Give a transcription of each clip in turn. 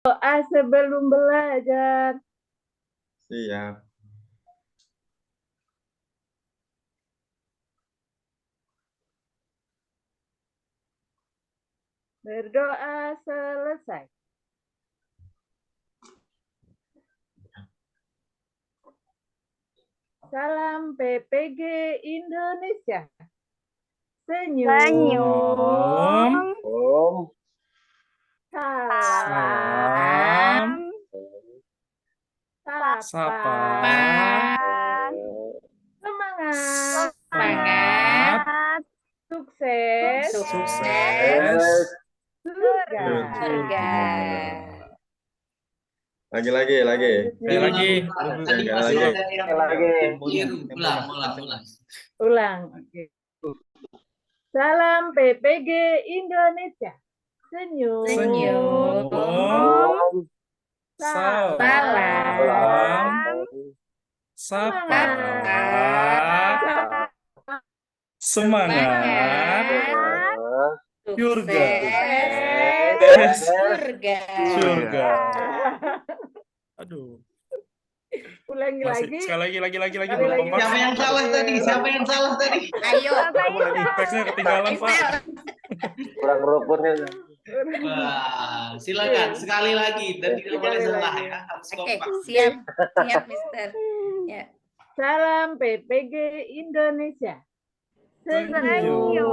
Doa sebelum belajar. Siap. Berdoa selesai. Salam PPG Indonesia. Senyum. Senyum. Salam. Salam. Sapa. Semangat. Semangat. Sukses. Sukses. Surga. Lagi. Sekali lagi. Sekali lagi. Ulang. Oke. Salam PPG Indonesia. Senyum. Senyum. Salam. Sapa. Semangat. Surga. Aduh. Ulangi lagi. Sekali lagi. Siapa yang salah tadi? Ayo. Teksnya ketinggalan, Pak. Kurang rukunnya. Wah, silakan sekali lagi dan tidak boleh salah ya. Harus kompak. Siap, Mister. Ya. Salam PPG Indonesia. Senyum.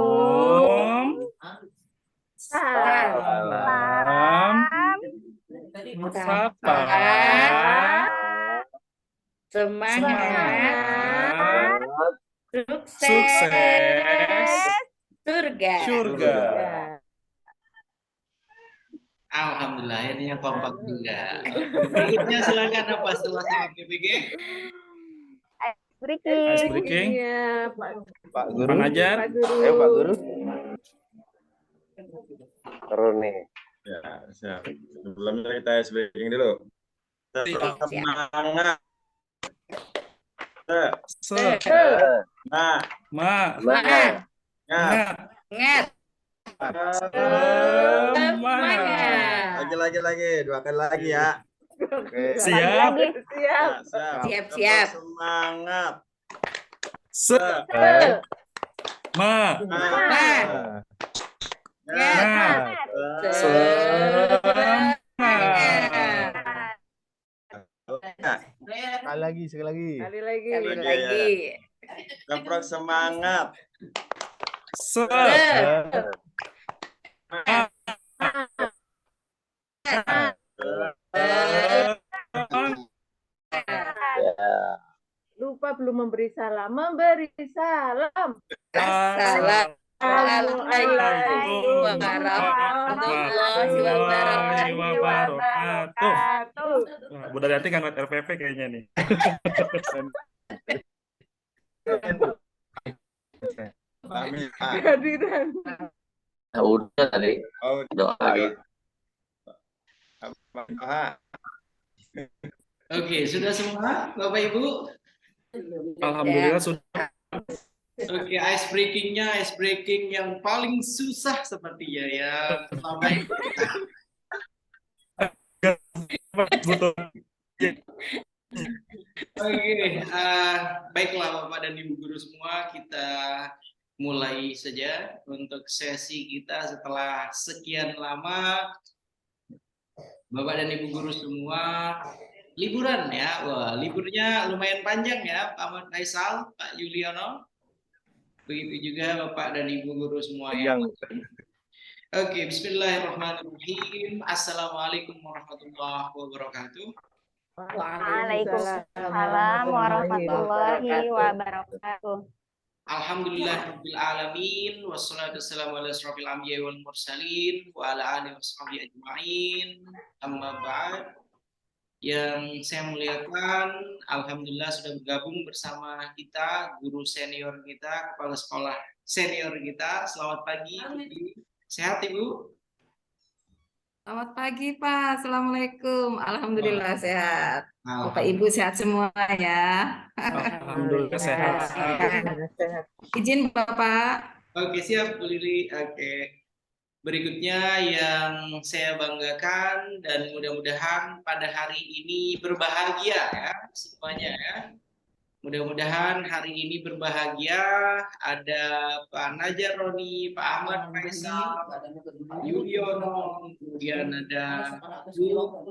Salam. Sapa. Semangat. Sukses. Surga. Alhamdulillah, ini yang kompak juga. Berikutnya silakan apa setelah PPG? Ice breaking. Iya, Pak Guru. Bang Ajar. Pak Guru. Ayo Pak Guru. Terus nih. Ya, siap. Sebelumnya kita ice breaking dulu. Semangat. Semangat. Lagi. 2 kali lagi ya. Siap. Siap. Semangat. Sekali lagi. Semprot semangat. Lupa belum memberi salam. Memberi salam. Assalamualaikum warahmatullahi wabarakatuh. Bu Daryati kan ngeliat RPP kayaknya nih. Kehadiran. Nah, udah tadi. Oh, Doa lagi. Oke, sudah semua Bapak Ibu? Alhamdulillah sudah. Oke, ice breaking yang paling susah sepertinya ya. Betul. Oke, baiklah Bapak dan Ibu guru semua, kita mulai saja untuk sesi kita setelah sekian lama. Bapak dan Ibu guru semua liburan ya. Wah, liburnya lumayan panjang ya, Pak Ahmad Faisal, Pak Yuliono. Begitu juga Bapak dan Ibu guru semua yang Oke, bismillahirrahmanirrahim. Assalamualaikum warahmatullahi wabarakatuh. Waalaikumsalam warahmatullahi wabarakatuh. Alhamdulillahirabbil alamin wassalatu wassalamu ala asyrofil anbiya'i wal mursalin wa ala alihi washabihi ajmain. Amma ba'd. Yang saya muliakan, alhamdulillah sudah bergabung bersama kita guru senior kita, kepala sekolah senior kita. Selamat pagi. Sehat Ibu? Selamat pagi Pak, Assalamualaikum. Alhamdulillah sehat. Bapak Alhamdulillah. Ibu sehat semua ya. Alhamdulillah sehat. Izin Bapak. Oke, siap Bu Lili. Oke. berikutnya yang saya banggakan dan mudah-mudahan pada hari ini berbahagia ya semuanya ya. Mudah-mudahan hari ini berbahagia. Ada Pak Najar Roni, Pak Ahmad Faisal, Pak Yudhoyono, kemudian ada Bu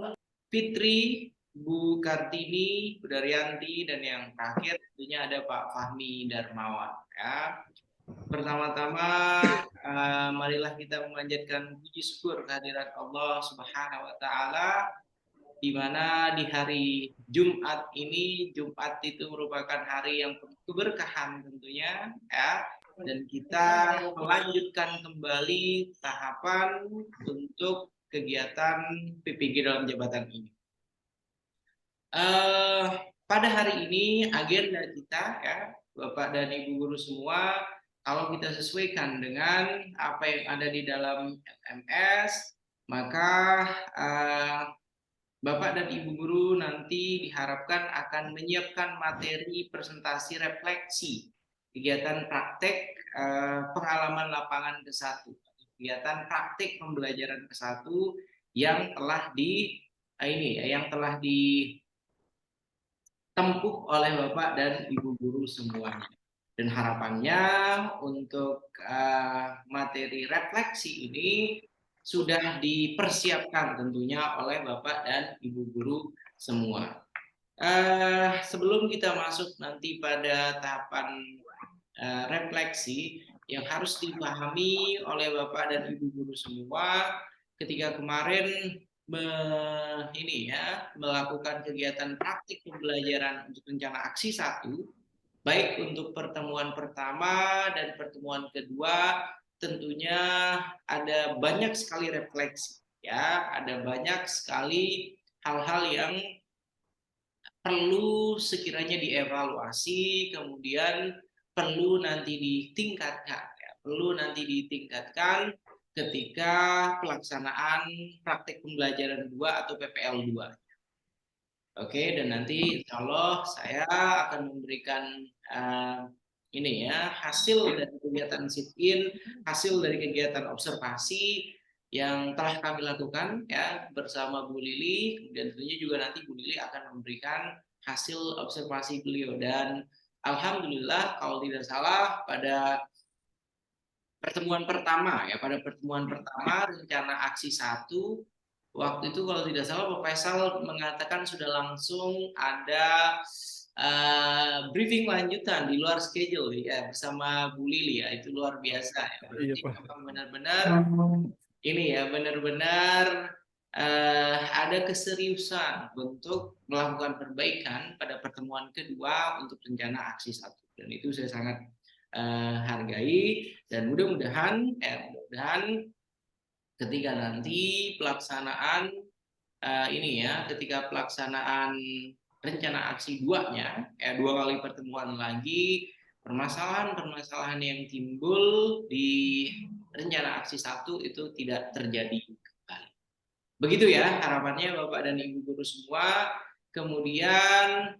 Fitri, Bu Kartini, Bu Daryanti, dan yang terakhir tentunya ada Pak Fahmi Darmawan. Ya. Pertama-tama, marilah kita memanjatkan puji syukur kehadirat Allah Subhanahu Wa Taala, di mana di hari Jumat ini, Jumat itu merupakan hari yang penuh keberkahan tentunya, ya. Dan kita melanjutkan kembali tahapan untuk kegiatan PPG dalam jabatan ini. Pada hari ini agenda kita ya Bapak dan Ibu guru semua, kalau kita sesuaikan dengan apa yang ada di dalam LMS, maka Bapak dan Ibu guru nanti diharapkan akan menyiapkan materi presentasi refleksi kegiatan praktek pengalaman lapangan ke-1, kegiatan praktek pembelajaran ke-1 yang telah ditempuh oleh Bapak dan Ibu guru semuanya. Dan harapannya untuk materi refleksi ini sudah dipersiapkan tentunya oleh Bapak dan Ibu guru semua. Sebelum kita masuk nanti pada tahapan refleksi yang harus dipahami oleh Bapak dan Ibu guru semua, ketika kemarin melakukan kegiatan praktik pembelajaran untuk rencana aksi 1, baik untuk pertemuan pertama dan pertemuan kedua, tentunya ada banyak sekali refleksi, ya, ada banyak sekali hal-hal yang perlu sekiranya dievaluasi, kemudian perlu nanti ditingkatkan, ketika pelaksanaan praktik pembelajaran 2 atau PPL 2. Oke, dan nanti insya Allah saya akan memberikan hasil dari kegiatan sit-in, hasil dari kegiatan observasi yang telah kami lakukan ya bersama Bu Lili, kemudian tentunya juga nanti Bu Lili akan memberikan hasil observasi beliau. Dan alhamdulillah kalau tidak salah pada pertemuan pertama rencana aksi 1, waktu itu kalau tidak salah Pak Faisal mengatakan sudah langsung ada briefing lanjutan di luar schedule ya bersama Bu Lili ya, itu luar biasa ya. Berarti benar-benar ada keseriusan untuk melakukan perbaikan pada pertemuan kedua untuk rencana aksi 1, dan itu saya sangat hargai. Dan mudah-mudahan ketika nanti pelaksanaan ketika pelaksanaan rencana aksi 2-nya, 2 kali pertemuan lagi, permasalahan-permasalahan yang timbul di rencana aksi 1 itu tidak terjadi kembali. Begitu ya harapannya Bapak dan Ibu guru semua. Kemudian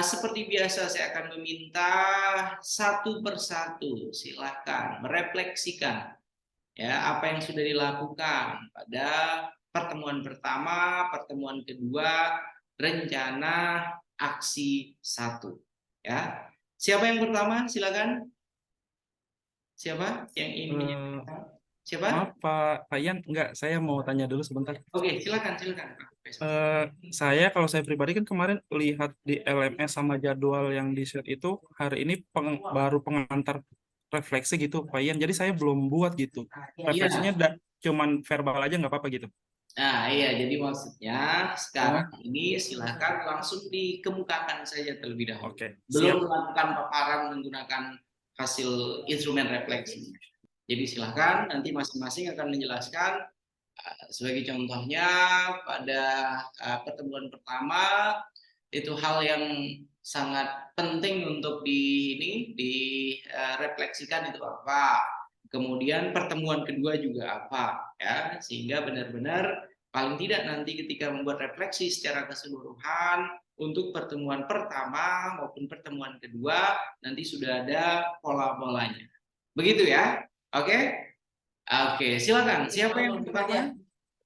seperti biasa saya akan meminta satu persatu silahkan merefleksikan ya apa yang sudah dilakukan pada pertemuan pertama, pertemuan kedua, rencana aksi 1 ya. Siapa yang pertama? Silakan. Siapa yang ingin siapa? Maaf Pak Ian, enggak, saya mau tanya dulu sebentar. Oke, silakan. Saya kalau saya pribadi kan kemarin lihat di LMS sama jadwal yang di-share itu hari ini baru pengantar refleksi gitu Pak Ian. Jadi saya belum buat gitu. Refleksinya cuman verbal aja nggak apa-apa gitu. Nah iya, jadi maksudnya sekarang ini silakan langsung dikemukakan saja terlebih dahulu. Belum melakukan paparan menggunakan hasil instrumen refleksi. Jadi silakan nanti masing-masing akan menjelaskan. Sebagai contohnya pada pertemuan pertama itu hal yang sangat penting untuk direfleksikan itu apa. Kemudian pertemuan kedua juga apa ya, sehingga benar-benar paling tidak nanti ketika membuat refleksi secara keseluruhan untuk pertemuan pertama maupun pertemuan kedua nanti sudah ada pola-polanya. Begitu ya. Oke? Oke, silakan. Siapa yang bertanya?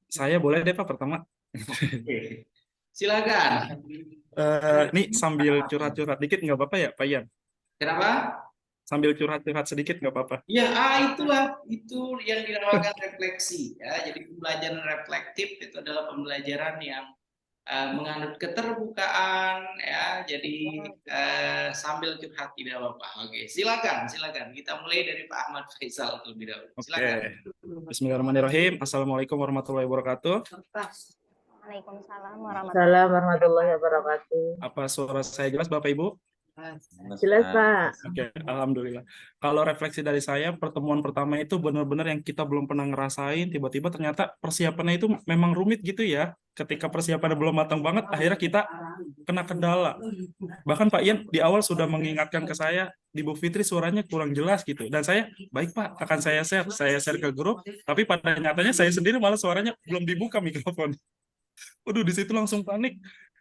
Saya boleh deh Pak pertama. Oke. Silakan. Ini sambil curhat-curhat dikit nggak apa-apa ya Pak Ian? Kenapa? Sambil curhat-curhat sedikit nggak apa-apa. Ya, itulah itu yang dinamakan refleksi ya. Jadi pembelajaran reflektif itu adalah pembelajaran yang menganut keterbukaan ya. Jadi sambil curhat tidak apa-apa. Oke, silakan. Kita mulai dari Pak Ahmad Faisal terlebih dahulu. Silakan. Oke. Bismillahirrahmanirrahim. Assalamualaikum warahmatullahi wabarakatuh. Waalaikumsalam Salam warahmatullahi wabarakatuh. Apa suara saya jelas Bapak Ibu? Jelas, Pak. Oke, alhamdulillah. Kalau refleksi dari saya, pertemuan pertama itu benar-benar yang kita belum pernah ngerasain, tiba-tiba ternyata persiapannya itu memang rumit gitu ya. Ketika persiapannya belum matang banget, akhirnya kita kena kendala. Bahkan Pak Ian di awal sudah mengingatkan ke saya, di Bu Fitri suaranya kurang jelas gitu. Dan saya, baik Pak, akan saya share ke grup, tapi pada nyatanya saya sendiri malah suaranya belum dibuka mikrofon. Waduh, di situ langsung panik.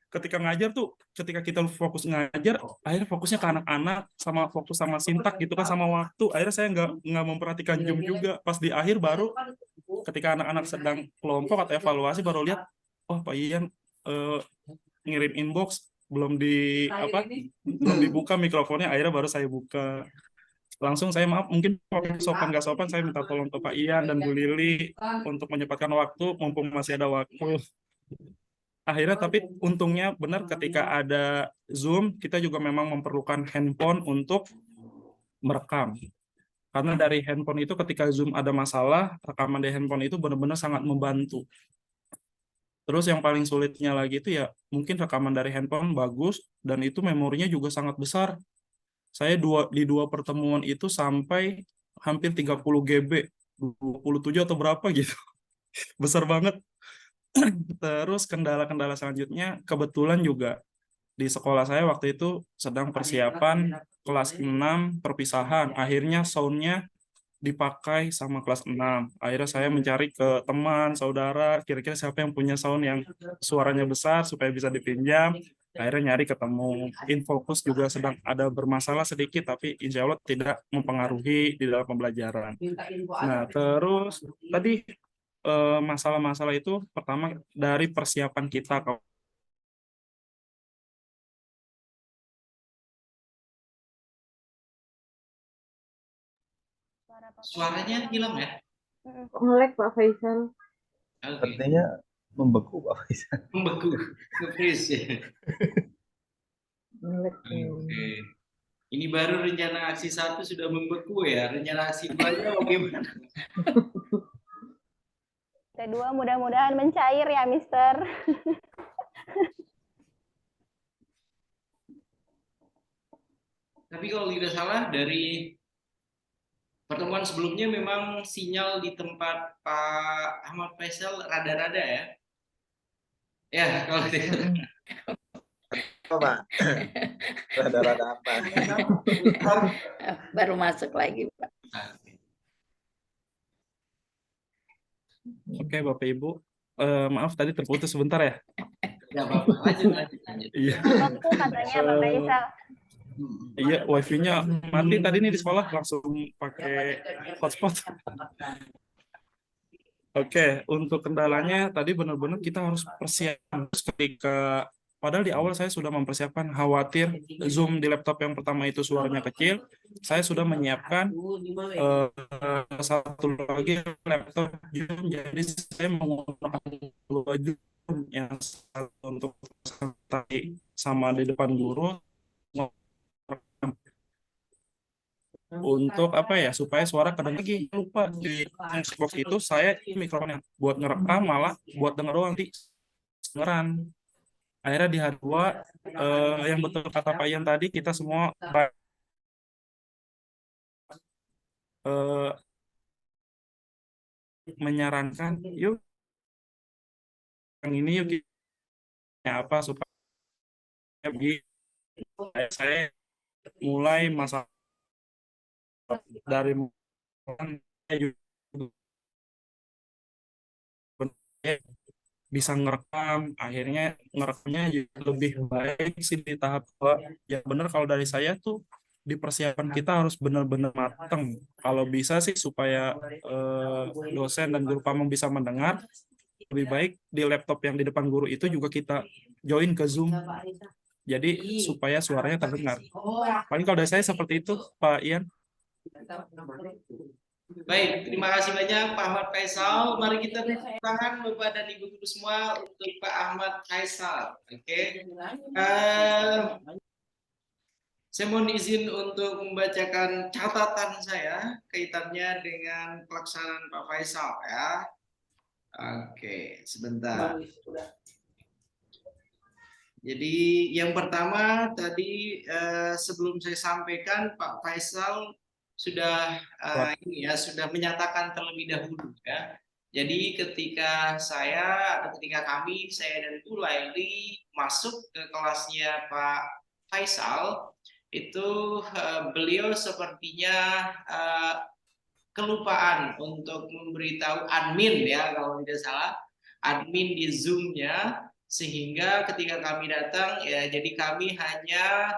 Ketika ngajar tuh, ketika kita fokus ngajar, akhirnya fokusnya ke anak-anak, sama fokus sama sintak gitu kan, sama waktu. Akhirnya saya nggak memperhatikan jam juga. Pas di akhir baru, ketika anak-anak sedang kelompok atau evaluasi, baru lihat, oh Pak Ian ngirim inbox, belum dibuka mikrofonnya. Akhirnya baru saya buka. Langsung saya maaf, mungkin sopan nggak sopan, saya minta tolong ke Pak Ian dan Bu Lili untuk menyempatkan waktu, mumpung masih ada waktu. Akhirnya tapi untungnya benar ketika ada Zoom, kita juga memang memerlukan handphone untuk merekam. Karena dari handphone itu ketika Zoom ada masalah, rekaman dari handphone itu benar-benar sangat membantu. Terus yang paling sulitnya lagi itu ya mungkin rekaman dari handphone bagus dan itu memorinya juga sangat besar. Saya di dua pertemuan itu sampai hampir 30 GB, 27 atau berapa gitu. Besar banget. Terus kendala-kendala selanjutnya, kebetulan juga di sekolah saya waktu itu sedang persiapan kelas 6 perpisahan. Akhirnya soundnya dipakai sama kelas 6. Akhirnya saya mencari ke teman, saudara, kira-kira siapa yang punya sound yang suaranya besar supaya bisa dipinjam. Akhirnya nyari ketemu. Infocus juga sedang ada bermasalah sedikit, tapi insya Allah tidak mempengaruhi di dalam pembelajaran. Nah, terus tadi masalah-masalah itu pertama dari persiapan kita. Suaranya hilang ya? Ngelek Pak Faisal. Oke. Artinya membeku Pak Faisal. Membeku, nge-freeze ya. Ngelek. Oke. Ini baru rencana aksi 1 sudah membeku ya. Rencana aksi 2-nya bagaimana? Kedua, mudah-mudahan mencair ya, Mister. Tapi kalau tidak salah dari pertemuan sebelumnya memang sinyal di tempat Pak Ahmad Faisal rada-rada ya. Ya, kalau tidak. Pak. Rada-rada apa? Baru masuk lagi, Pak. Oke, Bapak Ibu. Maaf tadi terputus sebentar ya. Ya, Bapak. Lanjut. Iya. Waktu katanya Pak Faisal. Iya, wifi-nya mati tadi nih di sekolah, langsung pakai hotspot. Oke, untuk kendalanya tadi benar-benar kita harus persiapan ketika padahal di awal saya sudah mempersiapkan, khawatir Zoom di laptop yang pertama itu suaranya kecil, saya sudah menyiapkan satu lagi laptop Zoom, jadi saya menggunakan dua Zoom, yang satu untuk tadi sama di depan guru, untuk apa ya supaya suara kedengar lagi. Lupa di Xbox itu saya mikrofonnya buat ngerekam malah buat denger doang nanti dengeran. Akhirnya di hari 2 yang betul kata Pak Ian tadi, kita semua menyarankan yuk yang ini yuk apa supaya saya mulai masa dari bisa ngerekam, akhirnya ngerekamnya lebih baik sih di tahap 2. Ya benar kalau dari saya tuh di persiapan kita harus benar-benar matang. Kalau bisa sih supaya dosen dan guru pamong bisa mendengar, lebih baik di laptop yang di depan guru itu juga kita join ke Zoom. Jadi supaya suaranya terdengar. Paling kalau dari saya seperti itu, Pak Ian. Baik, terima kasih banyak Pak Ahmad Faisal. Mari kita tepuk tangan Bapak dan Ibu guru semua untuk Pak Ahmad Faisal. Oke. Saya mohon izin untuk membacakan catatan saya kaitannya dengan pelaksanaan Pak Faisal ya. Oke, sebentar. Jadi yang pertama tadi sebelum saya sampaikan Pak Faisal sudah sudah menyatakan terlebih dahulu ya. Jadi ketika saya dan Bu Laili masuk ke kelasnya Pak Faisal itu beliau sepertinya kelupaan untuk memberitahu admin ya kalau tidak salah, admin di Zoom-nya, sehingga ketika kami datang ya jadi kami hanya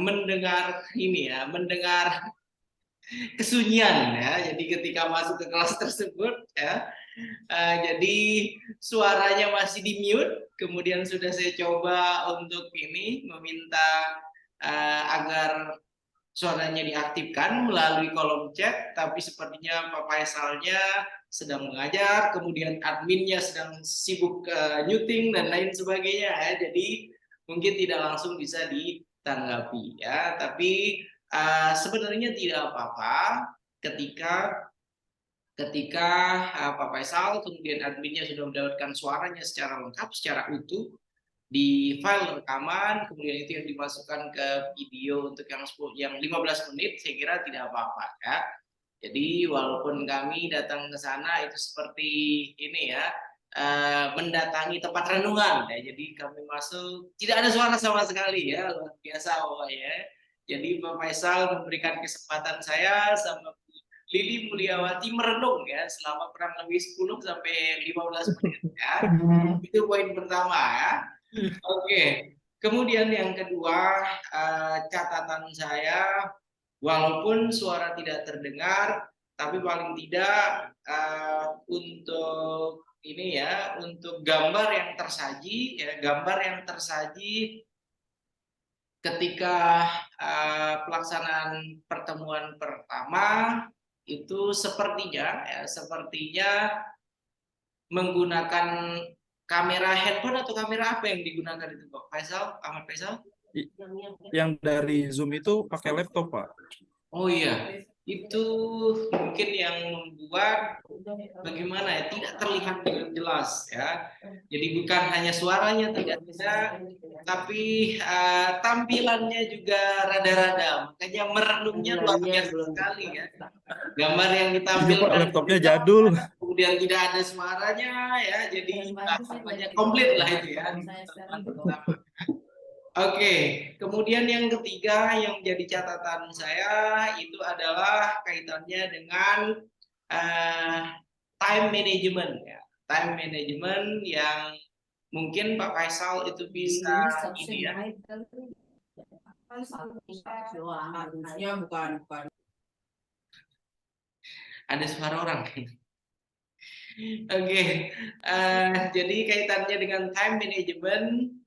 mendengar kesunyian ya. Jadi ketika masuk ke kelas tersebut ya jadi suaranya masih di mute, kemudian sudah saya coba untuk meminta agar suaranya diaktifkan melalui kolom chat, tapi sepertinya Pak Faisalnya sedang mengajar, kemudian adminnya sedang sibuk nyuting dan lain sebagainya ya. Jadi mungkin tidak langsung bisa ditanggapi ya, tapi sebenarnya tidak apa-apa ketika Pak Faisal kemudian adminnya sudah mendapatkan suaranya secara lengkap, secara utuh di file rekaman, kemudian itu yang dimasukkan ke video untuk yang 15 menit, saya kira tidak apa-apa ya. Jadi walaupun kami datang ke sana itu seperti mendatangi tempat renungan ya. Jadi kami masuk tidak ada suara sama sekali ya, luar biasa pokoknya. Jadi Pak Faisal memberikan kesempatan saya sama Lili Mulyawati merenung ya selama kurang lebih 10 sampai 15 menit ya. Itu poin pertama ya. Oke. Kemudian yang kedua, catatan saya, walaupun suara tidak terdengar, tapi paling tidak untuk untuk gambar yang tersaji ketika pelaksanaan pertemuan pertama itu sepertinya menggunakan kamera handphone atau kamera apa yang digunakan itu Pak Faisal, Ahmad Faisal? Yang dari Zoom itu pakai laptop, Pak. Oh iya, itu mungkin yang membuat bagaimana ya, tidak terlihat dengan jelas ya. Jadi bukan hanya suaranya tidak bisa, tapi tampilannya juga rada-rada, makanya merenungnya luar biasa sekali ya. Gambar yang ditampilkan laptopnya jadul, kemudian tidak ada suaranya ya, jadi banyak komplit lah itu ya. Oke, kemudian yang ketiga yang menjadi catatan saya itu adalah kaitannya dengan time management ya. Time management yang mungkin Pak Faisal itu bisa bukan. Ada suara orang. Oke, jadi kaitannya dengan time management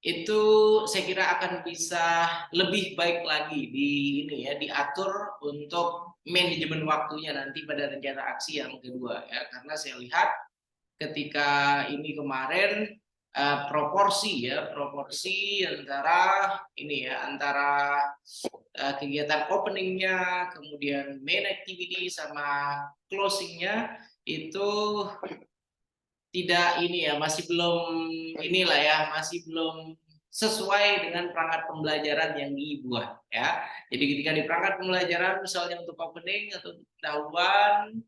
itu saya kira akan bisa lebih baik lagi diatur untuk manajemen waktunya nanti pada rencana aksi yang kedua ya, karena saya lihat ketika kemarin proporsi antara kegiatan openingnya kemudian main activity sama closingnya itu tidak masih belum sesuai dengan perangkat pembelajaran yang dibuat ya. Jadi ketika di perangkat pembelajaran misalnya untuk opening atau pendahuluan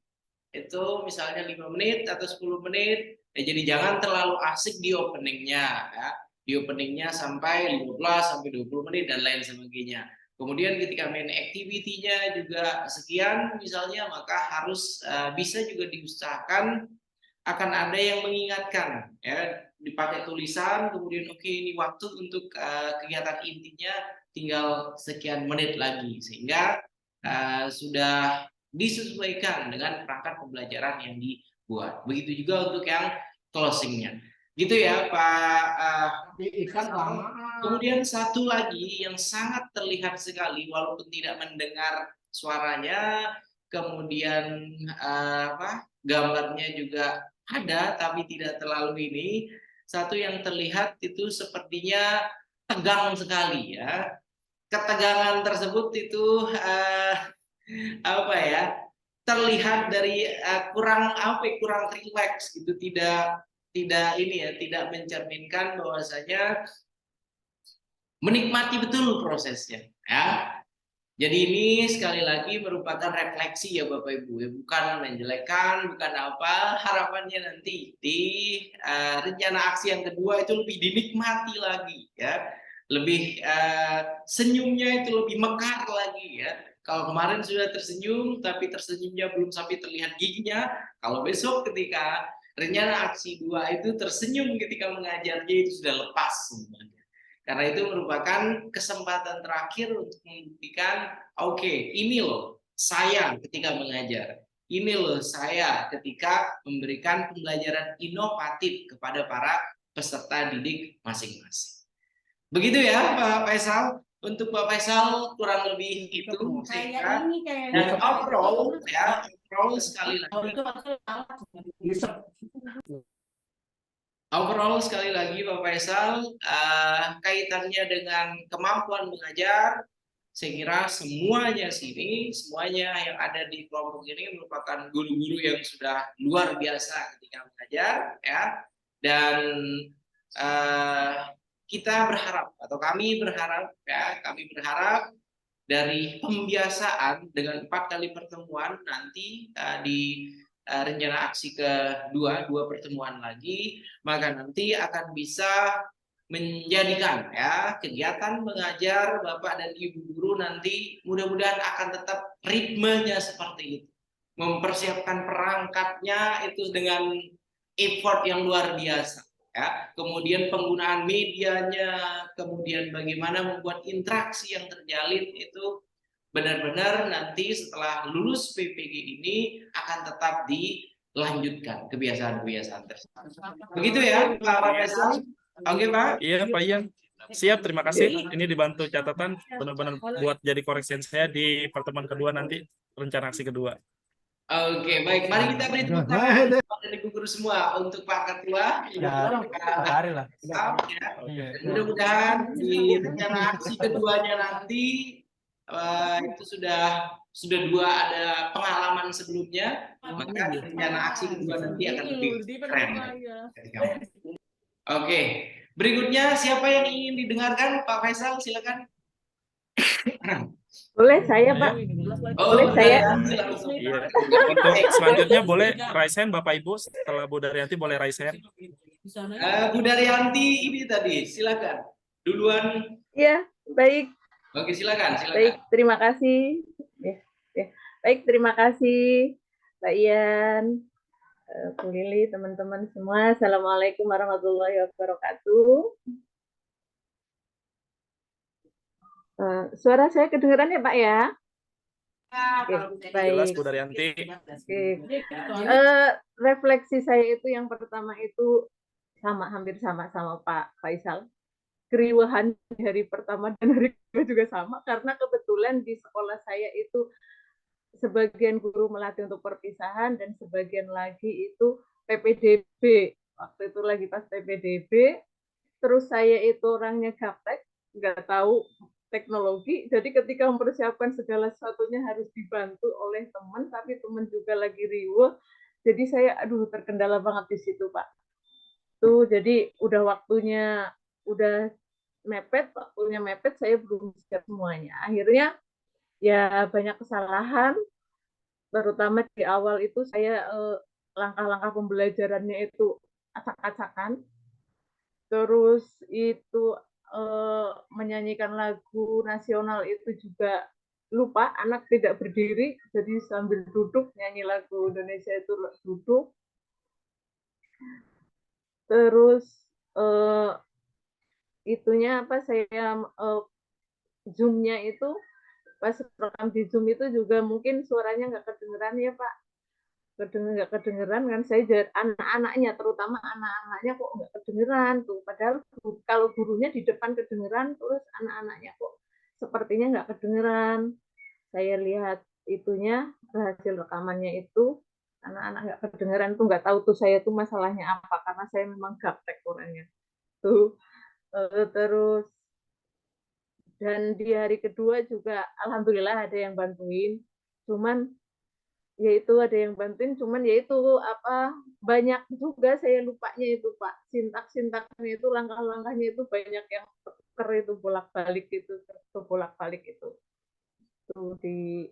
itu misalnya 5 menit atau 10 menit ya, jadi jangan terlalu asik di openingnya ya. Di openingnya sampai 15 sampai 20 menit dan lain sebagainya. Kemudian ketika main activity-nya juga sekian misalnya, maka harus bisa juga diusahakan akan ada yang mengingatkan ya dipakai tulisan, kemudian oke ini waktu untuk kegiatan intinya tinggal sekian menit lagi, sehingga sudah disesuaikan dengan perangkat pembelajaran yang dibuat. Begitu juga untuk yang closingnya. Gitu ya Pak. Kemudian satu lagi yang sangat terlihat sekali walaupun tidak mendengar suaranya, kemudian gambarnya juga ada tapi tidak terlalu ini. Satu yang terlihat itu sepertinya tegang sekali ya. Ketegangan tersebut itu terlihat dari kurang rileks gitu, tidak tidak mencerminkan bahwasanya menikmati betul prosesnya ya. Jadi ini sekali lagi merupakan refleksi ya Bapak Ibu, ya, bukan menjelekkan, bukan apa. Harapannya nanti di rencana aksi yang kedua itu lebih dinikmati lagi ya, lebih senyumnya itu lebih mekar lagi ya. Kalau kemarin sudah tersenyum tapi tersenyumnya belum sampai terlihat giginya, kalau besok ketika rencana aksi 2 itu tersenyum ketika mengajarnya itu sudah lepas semuanya. Karena itu merupakan kesempatan terakhir untuk membuktikan, oke, ini loh saya ketika mengajar. Ini loh saya ketika memberikan pembelajaran inovatif kepada para peserta didik masing-masing. Begitu ya Pak Faisal. Untuk Pak Faisal kurang lebih itu sehingga dan overall ya, overall sekali lagi Pak Faisal, kaitannya dengan kemampuan mengajar, saya kira semuanya yang ada di kelompok ini merupakan guru-guru yang sudah luar biasa ketika mengajar ya. Dan kita berharap atau kami berharap dari pembiasaan dengan 4 kali pertemuan nanti di rencana aksi kedua, 2 pertemuan lagi, maka nanti akan bisa menjadikan ya kegiatan mengajar Bapak dan Ibu guru nanti mudah-mudahan akan tetap ritmenya seperti itu. Mempersiapkan perangkatnya itu dengan effort yang luar biasa. Ya, kemudian penggunaan medianya, kemudian bagaimana membuat interaksi yang terjalin itu benar-benar nanti setelah lulus PPG ini akan tetap dilanjutkan kebiasaan-kebiasaan tersebut. Begitu ya Pak Faisal? Oke Pak? Iya Pak Ian. Siap, terima kasih. Ini dibantu catatan benar-benar buat jadi koreksi saya di pertemuan kedua nanti, rencana aksi kedua. Oke, baik. Mari kita beri tepuk tangan dan Ibu guru semua untuk Pak Ketua. Mudah-mudahan di rencana aksi keduanya nanti itu sudah 2 ada pengalaman sebelumnya, maka di rencana aksi kedua nanti akan lebih keren. Oke, berikutnya siapa yang ingin didengarkan Pak Faisal, silakan. Boleh saya, Pak? Boleh saya? Iya. Untuk selanjutnya boleh raise hand Bapak Ibu, setelah Bu Daryanti boleh raise hand. Bu Daryanti ini tadi, silakan. Duluan. Iya, baik. Oke, silakan. Baik, terima kasih. Baik, terima kasih Pak Ian, Bu Lili, teman-teman semua. Assalamualaikum warahmatullahi wabarakatuh. Suara saya kedengeran ya Pak ya? Oke, baik. Jelas Bu Daryanti. Oke. Refleksi saya itu yang pertama itu hampir sama Pak Faisal. Keriuhan hari pertama dan hari kedua juga sama, karena kebetulan di sekolah saya itu sebagian guru melatih untuk perpisahan dan sebagian lagi itu PPDB. Waktu itu lagi pas PPDB, terus saya itu orangnya gaptek, nggak tahu teknologi, jadi ketika mempersiapkan segala sesuatunya harus dibantu oleh teman, tapi teman juga lagi riuh, jadi saya terkendala banget di situ Pak. Tuh, jadi waktunya mepet, saya belum siap semuanya. Akhirnya ya banyak kesalahan, terutama di awal itu saya langkah-langkah pembelajarannya itu acak-acakan. Terus itu menyanyikan lagu nasional itu juga lupa, anak tidak berdiri, jadi sambil duduk nyanyi lagu Indonesia itu duduk. Terus eh, itunya apa saya zoom-nya itu pas rekam di zoom itu juga mungkin suaranya nggak kedengeran ya Pak, nggak kedengeran kan saya anak-anaknya terutama anak-anaknya kok nggak kedengeran tuh, padahal kalau gurunya di depan kedengeran terus anak-anaknya kok sepertinya nggak kedengeran. Saya lihat itunya hasil rekamannya itu anak-anak nggak kedengeran tuh, nggak tahu tuh saya tuh masalahnya apa karena saya memang gaptek orangnya tuh. Terus dan di hari kedua juga alhamdulillah ada yang bantuin, cuman yaitu ada yang bantuin cuman yaitu apa banyak juga saya lupanya itu Pak, sintaknya itu langkah-langkahnya itu banyak yang keker itu bolak-balik itu tuh di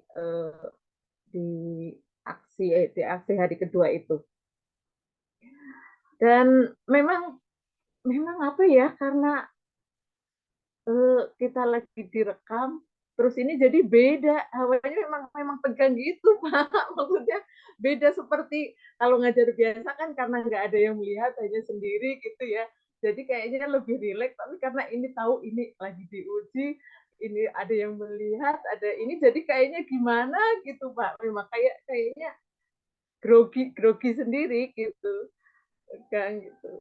di aksi hari kedua itu. Dan memang apa ya, karena kita lagi direkam terus ini jadi beda hawanya, memang tegang gitu Pak. Maksudnya beda seperti kalau ngajar biasa kan karena nggak ada yang melihat hanya sendiri gitu ya, jadi kayaknya lebih rileks, tapi karena ini tahu ini lagi diuji, ini ada yang melihat, ada ini, jadi kayaknya gimana gitu Pak, memang kayaknya grogi sendiri gitu kan gitu.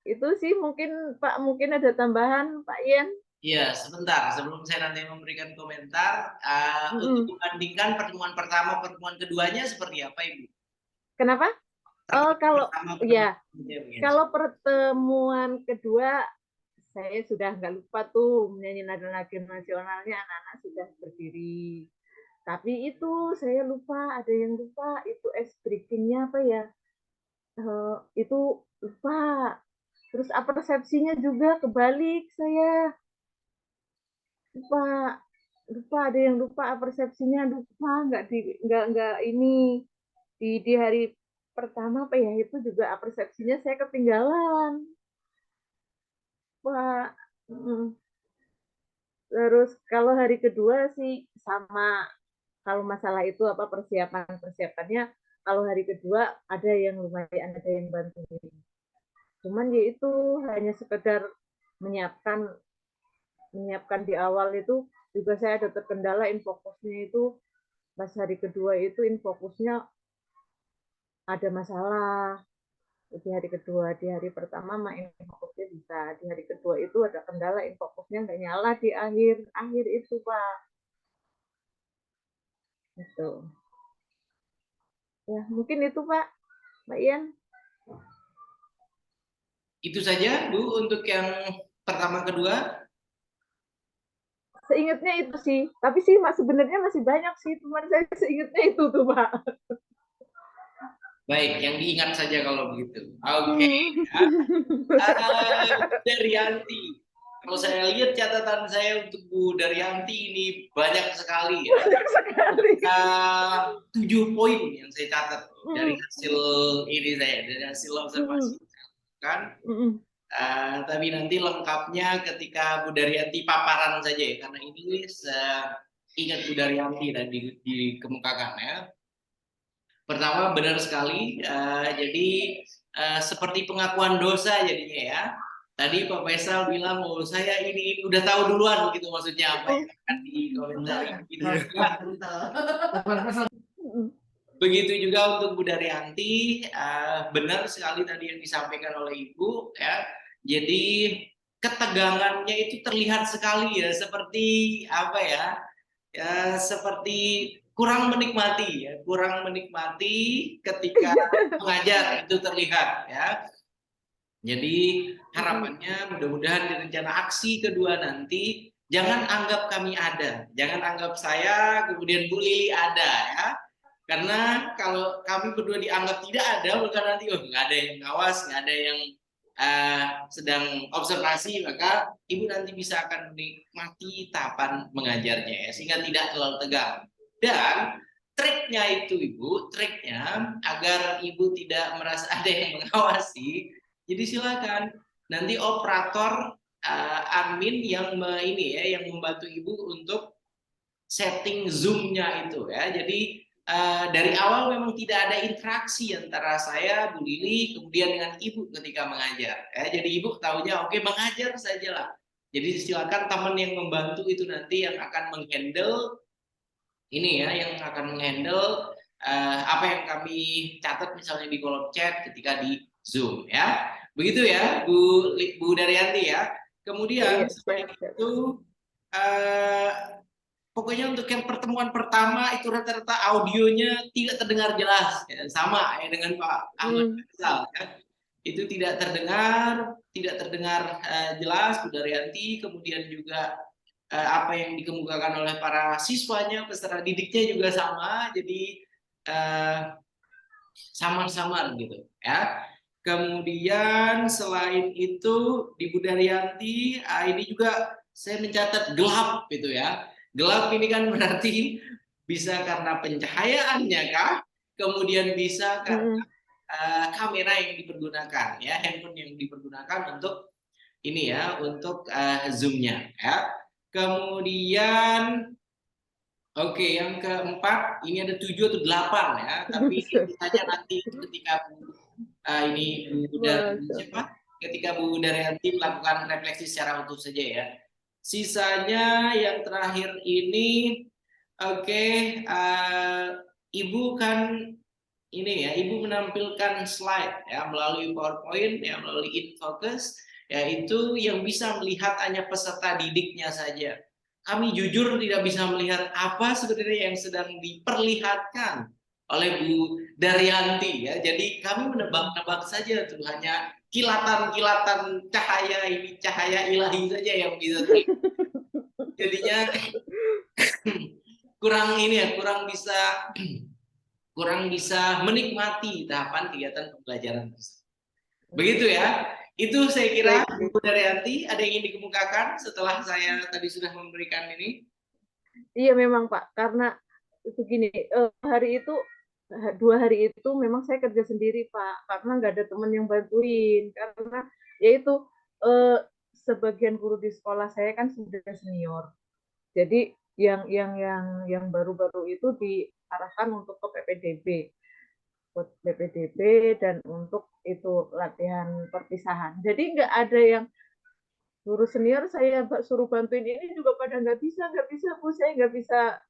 Itu sih mungkin Pak, mungkin ada tambahan Pak Ian. Iya, sebentar sebelum saya nanti memberikan komentar, untuk membandingkan pertemuan pertama pertemuan keduanya seperti apa Ibu? Kenapa? Kalau ya kedua. kalau pertemuan kedua saya sudah nggak lupa tuh menyanyi nada-nada nasionalnya, anak-anak sudah berdiri. Tapi itu saya lupa, ada yang lupa itu breaking-nya apa ya? Itu lupa. Terus persepsinya juga kebalik saya. Lupa ada yang lupa persepsinya, lupa nggak ini di hari pertama apa ya, itu juga persepsinya saya ketinggalan Pak. Terus kalau hari kedua sih sama, kalau masalah itu apa persiapannya, kalau hari kedua ada yang lumayan, ada yang bantuin, cuman ya itu hanya sekedar menyiapkan di awal itu juga saya ada terkendala infokusnya itu pas hari kedua itu infokusnya ada masalah di hari kedua. Di hari pertama main infokusnya bisa, di hari kedua itu ada kendala infokusnya nggak nyala di akhir itu Pak. Itu ya mungkin itu Pak Ian. Itu saja Bu untuk yang pertama kedua. Seingatnya itu sih, tapi sih sebenarnya masih banyak sih, cuman saya seingatnya itu tuh Pak. Baik, yang diingat saja kalau begitu. Oke. Daryanti, kalau saya lihat catatan saya untuk Bu Daryanti ini banyak sekali ya. Banyak sekali. 7 poin yang saya catat dari hasil ini saya, dari hasil observasi kan. Tapi nanti lengkapnya ketika Bu Daryanti paparan saja ya, karena ini ingat Bu Daryanti tadi dikemukakan ya. Pertama benar sekali, jadi seperti pengakuan dosa jadinya ya. Tadi Pak Faisal bilang, oh saya ini udah tahu duluan gitu, maksudnya apa yang akan dikomentari gitu. Begitu juga untuk Bu Daryanti, benar sekali tadi yang disampaikan oleh Ibu ya. Jadi ketegangannya itu terlihat sekali ya, seperti apa ya? Ya seperti kurang menikmati ya, kurang menikmati ketika mengajar itu terlihat ya. Jadi harapannya mudah-mudahan di rencana aksi kedua nanti jangan anggap kami ada, jangan anggap saya kemudian Bu Lili ada ya. Karena kalau kami berdua dianggap tidak ada, maka nanti nggak ada yang ngawas, nggak ada yang sedang observasi, maka Ibu nanti bisa akan menikmati tahapan mengajarnya ya, sehingga tidak terlalu tegang. Dan triknya itu Ibu, triknya agar Ibu tidak merasa ada yang mengawasi, jadi silakan nanti operator admin yang yang membantu Ibu untuk setting zoom-nya itu ya. Jadi dari awal memang tidak ada interaksi antara saya, Bu Lili, kemudian dengan Ibu ketika mengajar. Ya, jadi Ibu tahunya oke mengajar sajalah. Jadi silakan teman yang membantu itu nanti yang akan menghandle ini ya, yang akan menghandle apa yang kami catat misalnya di kolom chat ketika di Zoom ya. Begitu ya, Bu Daryanti ya. Kemudian Iya, selain siap. itu pokoknya untuk yang pertemuan pertama itu rata-rata audionya tidak terdengar jelas, ya, sama ya dengan Pak Ahmad Faisal, ya. Itu tidak terdengar jelas Bu Daryanti, kemudian juga apa yang dikemukakan oleh para siswanya, peserta didiknya juga sama, jadi samar-samar gitu ya. Kemudian selain itu di Bu Daryanti, ini juga saya mencatat gelap gitu ya. Gelap ini kan berarti bisa karena pencahayaannya kah? Kemudian bisa karena kamera yang dipergunakan ya, handphone yang dipergunakan untuk ini ya, untuk zoom-nya ya. Kemudian oke, yang keempat ini ada 7 atau 8 ya, tapi sisanya nanti ketika ketika Bu Daryanti melakukan refleksi secara utuh saja ya. Sisanya yang terakhir ini, oke, Ibu kan ini ya, Ibu menampilkan slide ya melalui PowerPoint ya, melalui InFocus, yaitu yang bisa melihat hanya peserta didiknya saja. Kami jujur tidak bisa melihat apa sebenarnya yang sedang diperlihatkan oleh Bu Daryanti ya. Jadi kami menebak-nebak saja tuh, hanya kilatan-kilatan cahaya ini, cahaya ilahi saja yang bisa terlihat. Jadinya kurang bisa menikmati tahapan kegiatan pembelajaran tersebut. Begitu ya. Itu saya kira Bu Daryanti, ada yang ingin dikemukakan setelah saya tadi sudah memberikan ini? Iya memang Pak, karena begini, hari itu 2 hari itu memang saya kerja sendiri Pak, karena nggak ada teman yang bantuin. Karena yaitu sebagian guru di sekolah saya kan sudah senior. Jadi yang baru-baru itu diarahkan untuk ke PPDB dan untuk itu latihan perpisahan. Jadi nggak ada yang guru senior saya suruh bantuin ini juga pada nggak bisa Bu, saya nggak bisa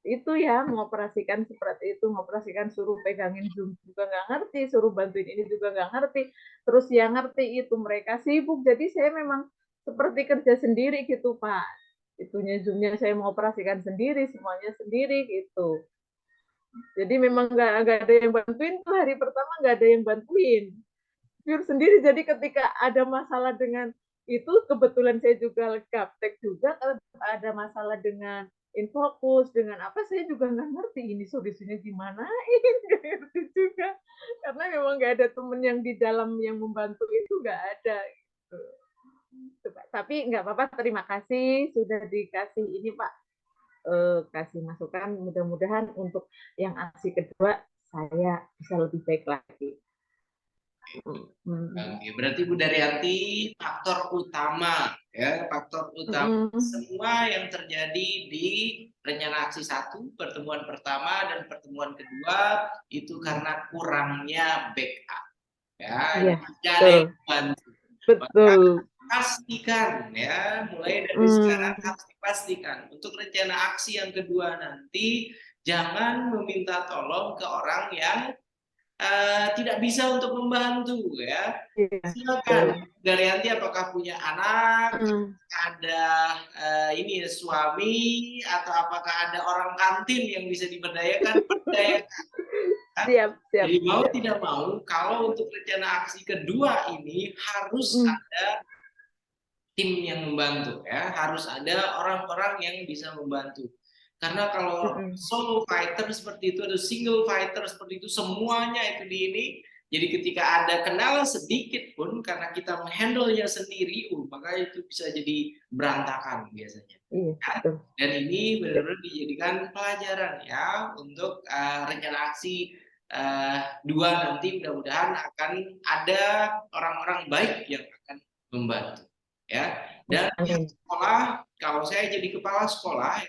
itu ya mengoperasikan seperti itu, mengoperasikan suruh pegangin Zoom juga nggak ngerti, suruh bantuin ini juga nggak ngerti, terus yang ngerti itu mereka sibuk, jadi saya memang seperti kerja sendiri gitu Pak, itunya Zoom-nya saya mengoperasikan sendiri, semuanya sendiri gitu. Jadi memang nggak ada yang bantuin tuh, hari pertama nggak ada yang bantuin, pure sendiri. Jadi ketika ada masalah dengan itu, kebetulan saya juga gaptek juga, ada masalah dengan InFocus, dengan apa, saya juga nggak ngerti ini solusinya gimana, nggak ngerti juga. Karena memang nggak ada temen yang di dalam yang membantu itu, nggak ada. Gitu. Tapi nggak apa-apa, terima kasih sudah dikasih ini Pak, kasih masukan, mudah-mudahan untuk yang aksi kedua saya bisa lebih baik lagi. Oke, berarti Bu Daryanti faktor utama semua yang terjadi di rencana aksi 1 pertemuan pertama dan pertemuan kedua itu karena kurangnya backup ya, tidak ada yang bantu. Betul. Pastikan ya, mulai dari sekarang harus dipastikan untuk rencana aksi yang kedua nanti jangan meminta tolong ke orang yang tidak bisa untuk membantu ya. Silakan Daryanti apakah punya anak, ada ini suami, atau apakah ada orang kantin yang bisa diberdayakan, berdayakan. Siap. Jadi mau tidak mau, kalau untuk rencana aksi kedua ini harus ada tim yang membantu ya, harus ada orang-orang yang bisa membantu. Karena kalau solo fighter seperti itu, ada single fighter seperti itu, semuanya itu di ini. Jadi ketika ada kendala sedikit pun, karena kita menghandle-nya sendiri, maka itu bisa jadi berantakan biasanya. Dan ini benar-benar dijadikan pelajaran ya untuk rencana aksi 2 nanti, mudah-mudahan akan ada orang-orang baik yang akan membantu. Ya, dan sekolah, kalau saya jadi kepala sekolah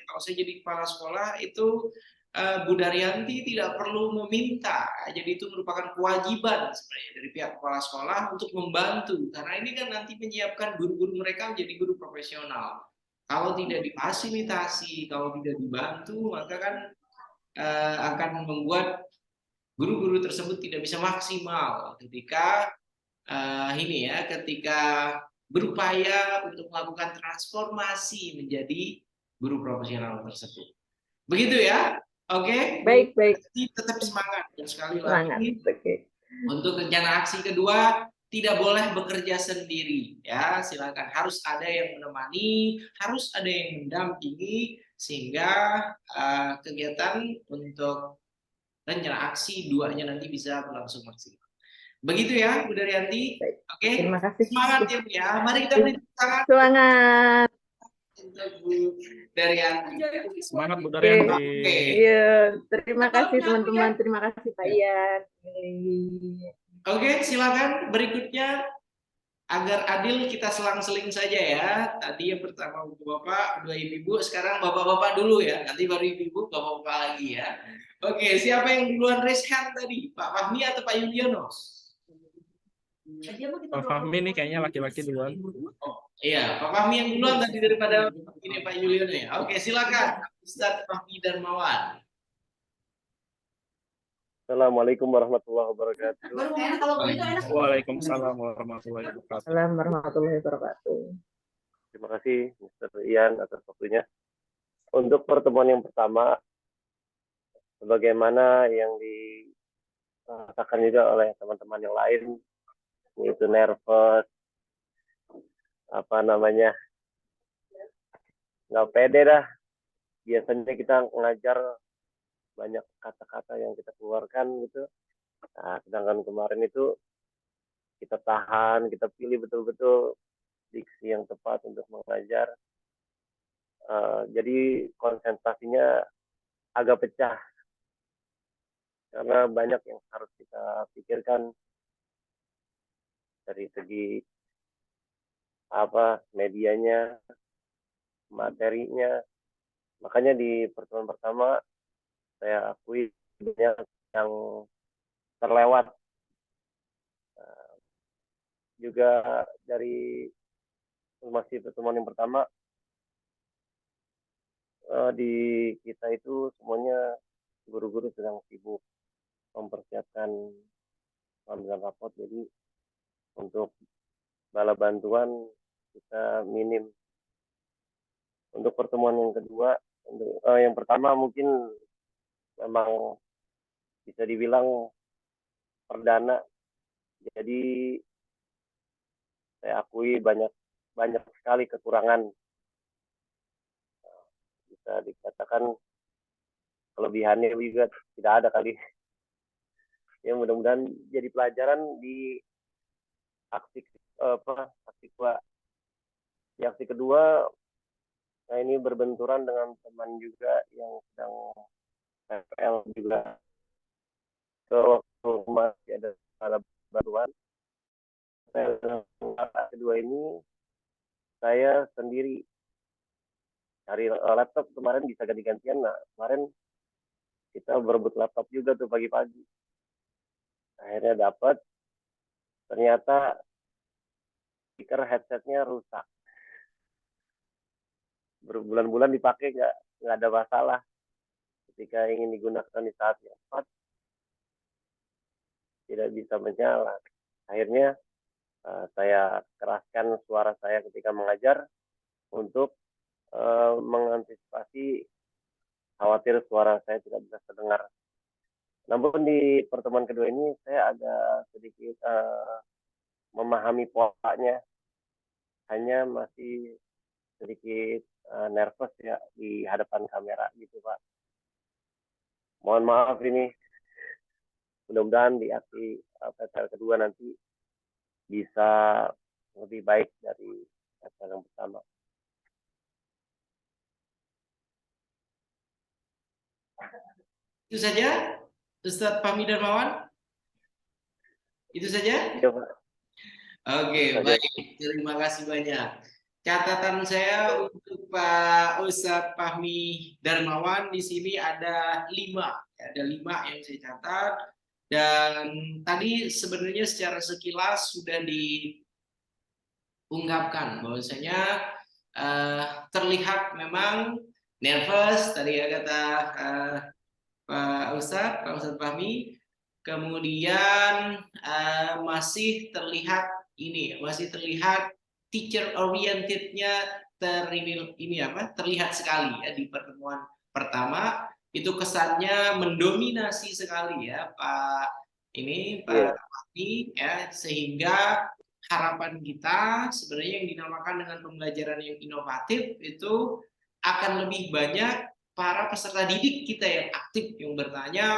itu Bu Daryanti tidak perlu meminta, jadi itu merupakan kewajiban sebenarnya dari pihak kepala sekolah untuk membantu, karena ini kan nanti menyiapkan guru-guru mereka menjadi guru profesional. Kalau tidak difasilitasi, kalau tidak dibantu, maka kan akan membuat guru-guru tersebut tidak bisa maksimal ketika ketika berupaya untuk melakukan transformasi menjadi guru profesional tersebut. Begitu ya? Oke. Baik. Tetap semangat. Dan sekali Semangat. lagi, Oke. untuk rencana aksi kedua, tidak boleh bekerja sendiri. Ya, silakan. Harus ada yang menemani, harus ada yang mendampingi, sehingga kegiatan untuk rencana aksi duanya nanti bisa berlangsung maksimal. Begitu ya, Bu Daryanti. Baik. Oke. Terima kasih. Semangat ya, Bu ya. Mari kita beri tepuk tangan Semangat. untuk Bu Daryanti. Semangat Bu Oke. Daryanti. Iya, terima kasih teman-teman. Terima kasih Pak Ian. Oke, silakan berikutnya agar adil kita selang-seling saja ya. Tadi yang pertama Bapak, kedua Ibu, sekarang Bapak-bapak dulu ya. Nanti baru Ibu, Bapak-bapak lagi ya. Oke, siapa yang duluan raise hand tadi? Pak Fahmi atau Pak Yudhoyono? Pak Fahmi nih kayaknya laki-laki duluan. Iya, Pak Fahmi yang duluan tadi daripada ini Pak Yudhoyono ya. Oke, silakan Ustadz Fahmi Darmawan. Assalamualaikum warahmatullahi wabarakatuh. Waalaikumsalam warahmatullahi wabarakatuh. Assalamualaikum warahmatullahi wabarakatuh. Terima kasih Mr. Ian atas waktunya. Untuk pertemuan yang pertama, sebagaimana yang dikatakan juga oleh teman-teman yang lain, yaitu nervous, nggak pede dah. Biasanya kita ngajar banyak kata-kata yang kita keluarkan gitu. Nah, sedangkan kemarin itu kita tahan, kita pilih betul-betul diksi yang tepat untuk mengajar. Jadi konsentrasinya agak pecah karena banyak yang harus kita pikirkan dari segi medianya, materinya. Makanya di pertemuan pertama saya akui banyak yang terlewat. Juga dari masih pertemuan yang pertama, di kita itu semuanya guru-guru sedang sibuk mempersiapkan pengambilan rapot, jadi untuk bala bantuan kita minim. Untuk pertemuan yang kedua, yang pertama mungkin memang bisa dibilang perdana, jadi saya akui banyak sekali kekurangan. Bisa dikatakan kelebihannya juga tidak ada kali. Ya mudah-mudahan jadi pelajaran di aksi kedua. Di aksi kedua, nah ini berbenturan dengan teman juga yang sedang PPL juga. Kalau masih ada salah bantuan. Kedua ini saya sendiri cari laptop, kemarin bisa ganti-gantian. Nah, kemarin kita berebut laptop juga tuh pagi-pagi. Akhirnya dapat, ternyata speaker headsetnya rusak. Berbulan-bulan dipakai nggak ada masalah. Ketika ingin digunakan di saat yang tepat, tidak bisa menyala. Akhirnya saya keraskan suara saya ketika mengajar untuk mengantisipasi khawatir suara saya tidak bisa terdengar. Namun di pertemuan kedua ini saya agak sedikit memahami polanya, hanya masih sedikit nervous ya di hadapan kamera gitu Pak. Mohon maaf ini, mudah-mudahan di aksi PTL kedua nanti bisa lebih baik dari PTL yang pertama. Itu saja, Ustadz Fahmi Darmawan? Itu saja? Iya Pak. Oke, baik. Terima kasih banyak. catatan saya untuk Pak Ustadz Fahmi Darmawan di sini ada 5, ada 5 yang saya catat. Dan tadi sebenarnya secara sekilas sudah diungkapkan bahwasanya terlihat memang nervous tadi ya kata Pak Ustadz Fahmi. Kemudian masih terlihat teacher orientednya terlihat sekali ya di pertemuan pertama. Itu kesannya mendominasi sekali ya Pak Fahmi ya, sehingga harapan kita sebenarnya yang dinamakan dengan pembelajaran yang inovatif itu akan lebih banyak para peserta didik kita yang aktif, yang bertanya,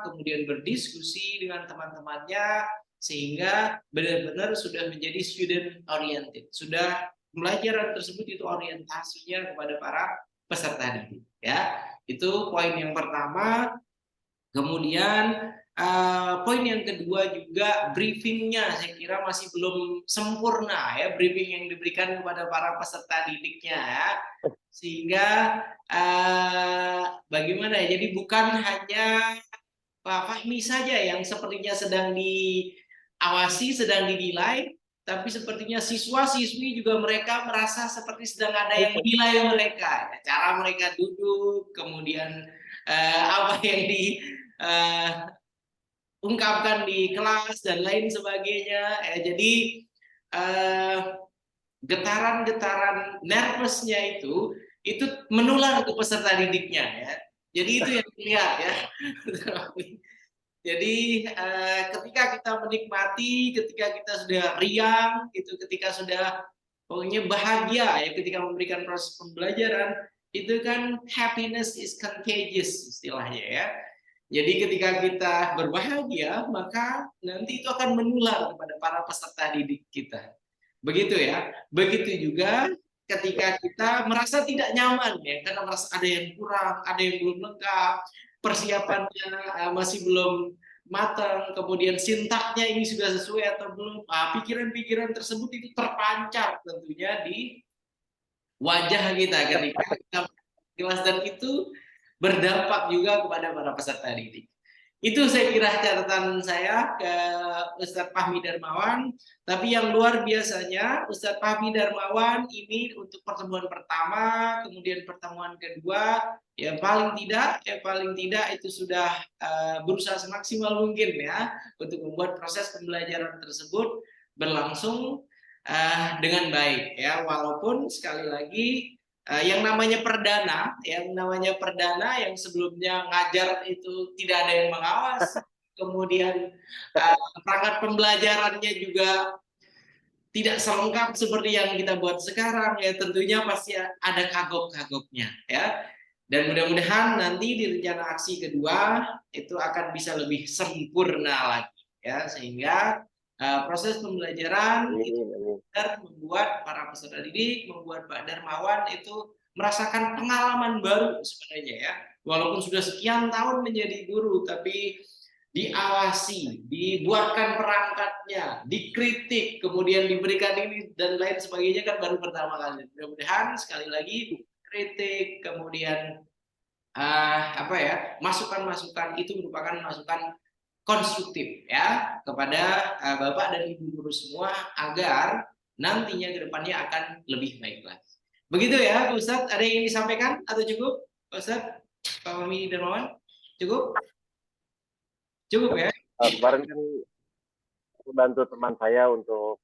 kemudian berdiskusi dengan teman-temannya, sehingga benar-benar sudah menjadi student oriented. Sudah pembelajaran tersebut itu orientasinya kepada para peserta didik. Ya, itu poin yang pertama. Kemudian poin yang kedua juga briefingnya saya kira masih belum sempurna ya, briefing yang diberikan kepada para peserta didiknya ya, sehingga bagaimana ya, jadi bukan hanya Pak Fahmi saja yang sepertinya sedang diawasi, sedang dinilai, tapi sepertinya siswa-siswi juga mereka merasa seperti sedang ada yang menilai mereka, cara mereka duduk, kemudian apa yang ungkapkan di kelas dan lain sebagainya. Jadi getaran-getaran nervousnya itu menular ke peserta didiknya ya. Jadi itu yang dilihat ya. Jadi ketika kita menikmati, ketika kita sudah riang, ketika sudah pokoknya bahagia ya ketika memberikan proses pembelajaran, itu kan happiness is contagious istilahnya ya. Jadi ketika kita berbahagia, maka nanti itu akan menular kepada para peserta didik kita. Begitu ya. Begitu juga ketika kita merasa tidak nyaman ya, karena merasa ada yang kurang, ada yang belum lengkap, persiapannya masih belum matang, kemudian sintaknya ini sudah sesuai atau belum. Pikiran-pikiran tersebut itu terpancar tentunya di wajah kita ketika kita kelas, dan itu berdampak juga kepada para peserta didik. Itu saya kira catatan saya ke Ustadz Fahmi Darmawan. Tapi yang luar biasanya Ustadz Fahmi Darmawan ini untuk pertemuan pertama, kemudian pertemuan kedua, ya paling tidak itu sudah berusaha semaksimal mungkin ya untuk membuat proses pembelajaran tersebut berlangsung dengan baik ya, walaupun sekali lagi yang namanya perdana yang sebelumnya ngajar itu tidak ada yang mengawas, kemudian perangkat pembelajarannya juga tidak selengkap seperti yang kita buat sekarang ya, tentunya pasti ada kagok-kagoknya ya. Dan mudah-mudahan nanti di rencana aksi kedua itu akan bisa lebih sempurna lagi ya, sehingga proses pembelajaran itu membuat para peserta didik, membuat Pak Darmawan itu merasakan pengalaman baru sebenarnya ya. Walaupun sudah sekian tahun menjadi guru, tapi diawasi, dibuatkan perangkatnya, dikritik, kemudian diberikan ini dan lain sebagainya kan baru pertama kali. Mudah-mudahan sekali lagi kritik, kemudian masukan-masukan itu merupakan masukan konstruktif ya kepada Bapak dan Ibu guru semua, agar nantinya ke depannya akan lebih baik lagi. Begitu ya Pak Ustadz, ada yang ingin disampaikan atau cukup Pak Ustadz, Pak Fahmi Darmawan? Cukup? Cukup ya? Kemarin kan bantu teman saya untuk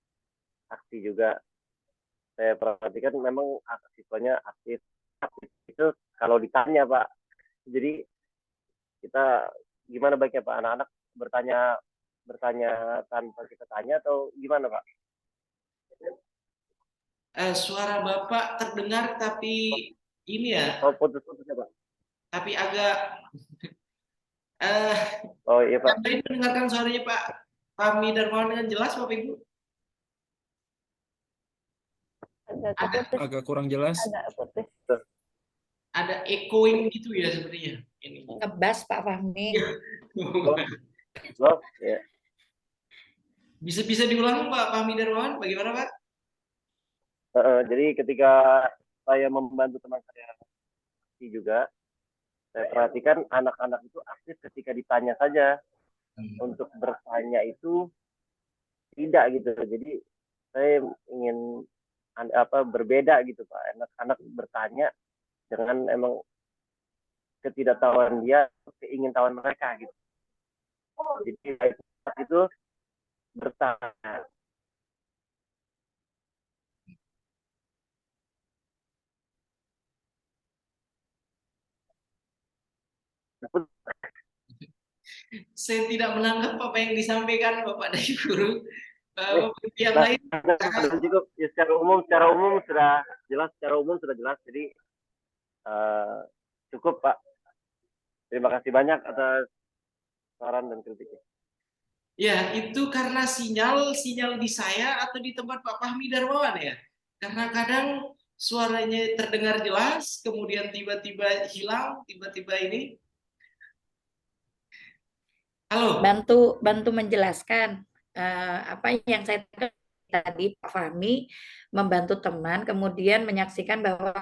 aksi juga. Saya perhatikan memang siswanya aktif itu kalau ditanya Pak. Jadi kita gimana baiknya Pak, anak-anak bertanya tanpa kita tanya atau gimana Pak? Suara Bapak terdengar tapi ini ya. Oh, putus-putus ya Pak. Tapi agak oh iya Pak. Yang lain mendengarkan suaranya Pak Fahmi Darmawan dengan jelas Bapak Ibu? Agak kurang jelas. Agak putus. Ada echoing gitu ya sepertinya. Ini. Ngebas Pak Fahmi. Oh, ya. Bisa diulang Pak Fahmi Darmawan, bagaimana Pak? Jadi ketika saya membantu teman saya juga, saya perhatikan anak-anak itu aktif ketika ditanya saja. Untuk bertanya itu tidak gitu. Jadi saya ingin berbeda gitu Pak. Anak-anak bertanya dengan emang ketidaktahuan dia, keingintahuan mereka gitu. Jadi itu bertanya. Saya tidak menangkap apa yang disampaikan Bapak dari guru. Yang lain Cukup ya, secara umum sudah jelas. Jadi cukup Pak. Terima kasih banyak atas saran dan kritiknya. ya itu karena sinyal di saya atau di tempat Pak Fahmi Darmawan ya. Karena kadang suaranya terdengar jelas, kemudian tiba-tiba hilang, tiba-tiba ini. Halo. Bantu menjelaskan apa yang saya tadi Pak Fahmi membantu teman, kemudian menyaksikan bahwa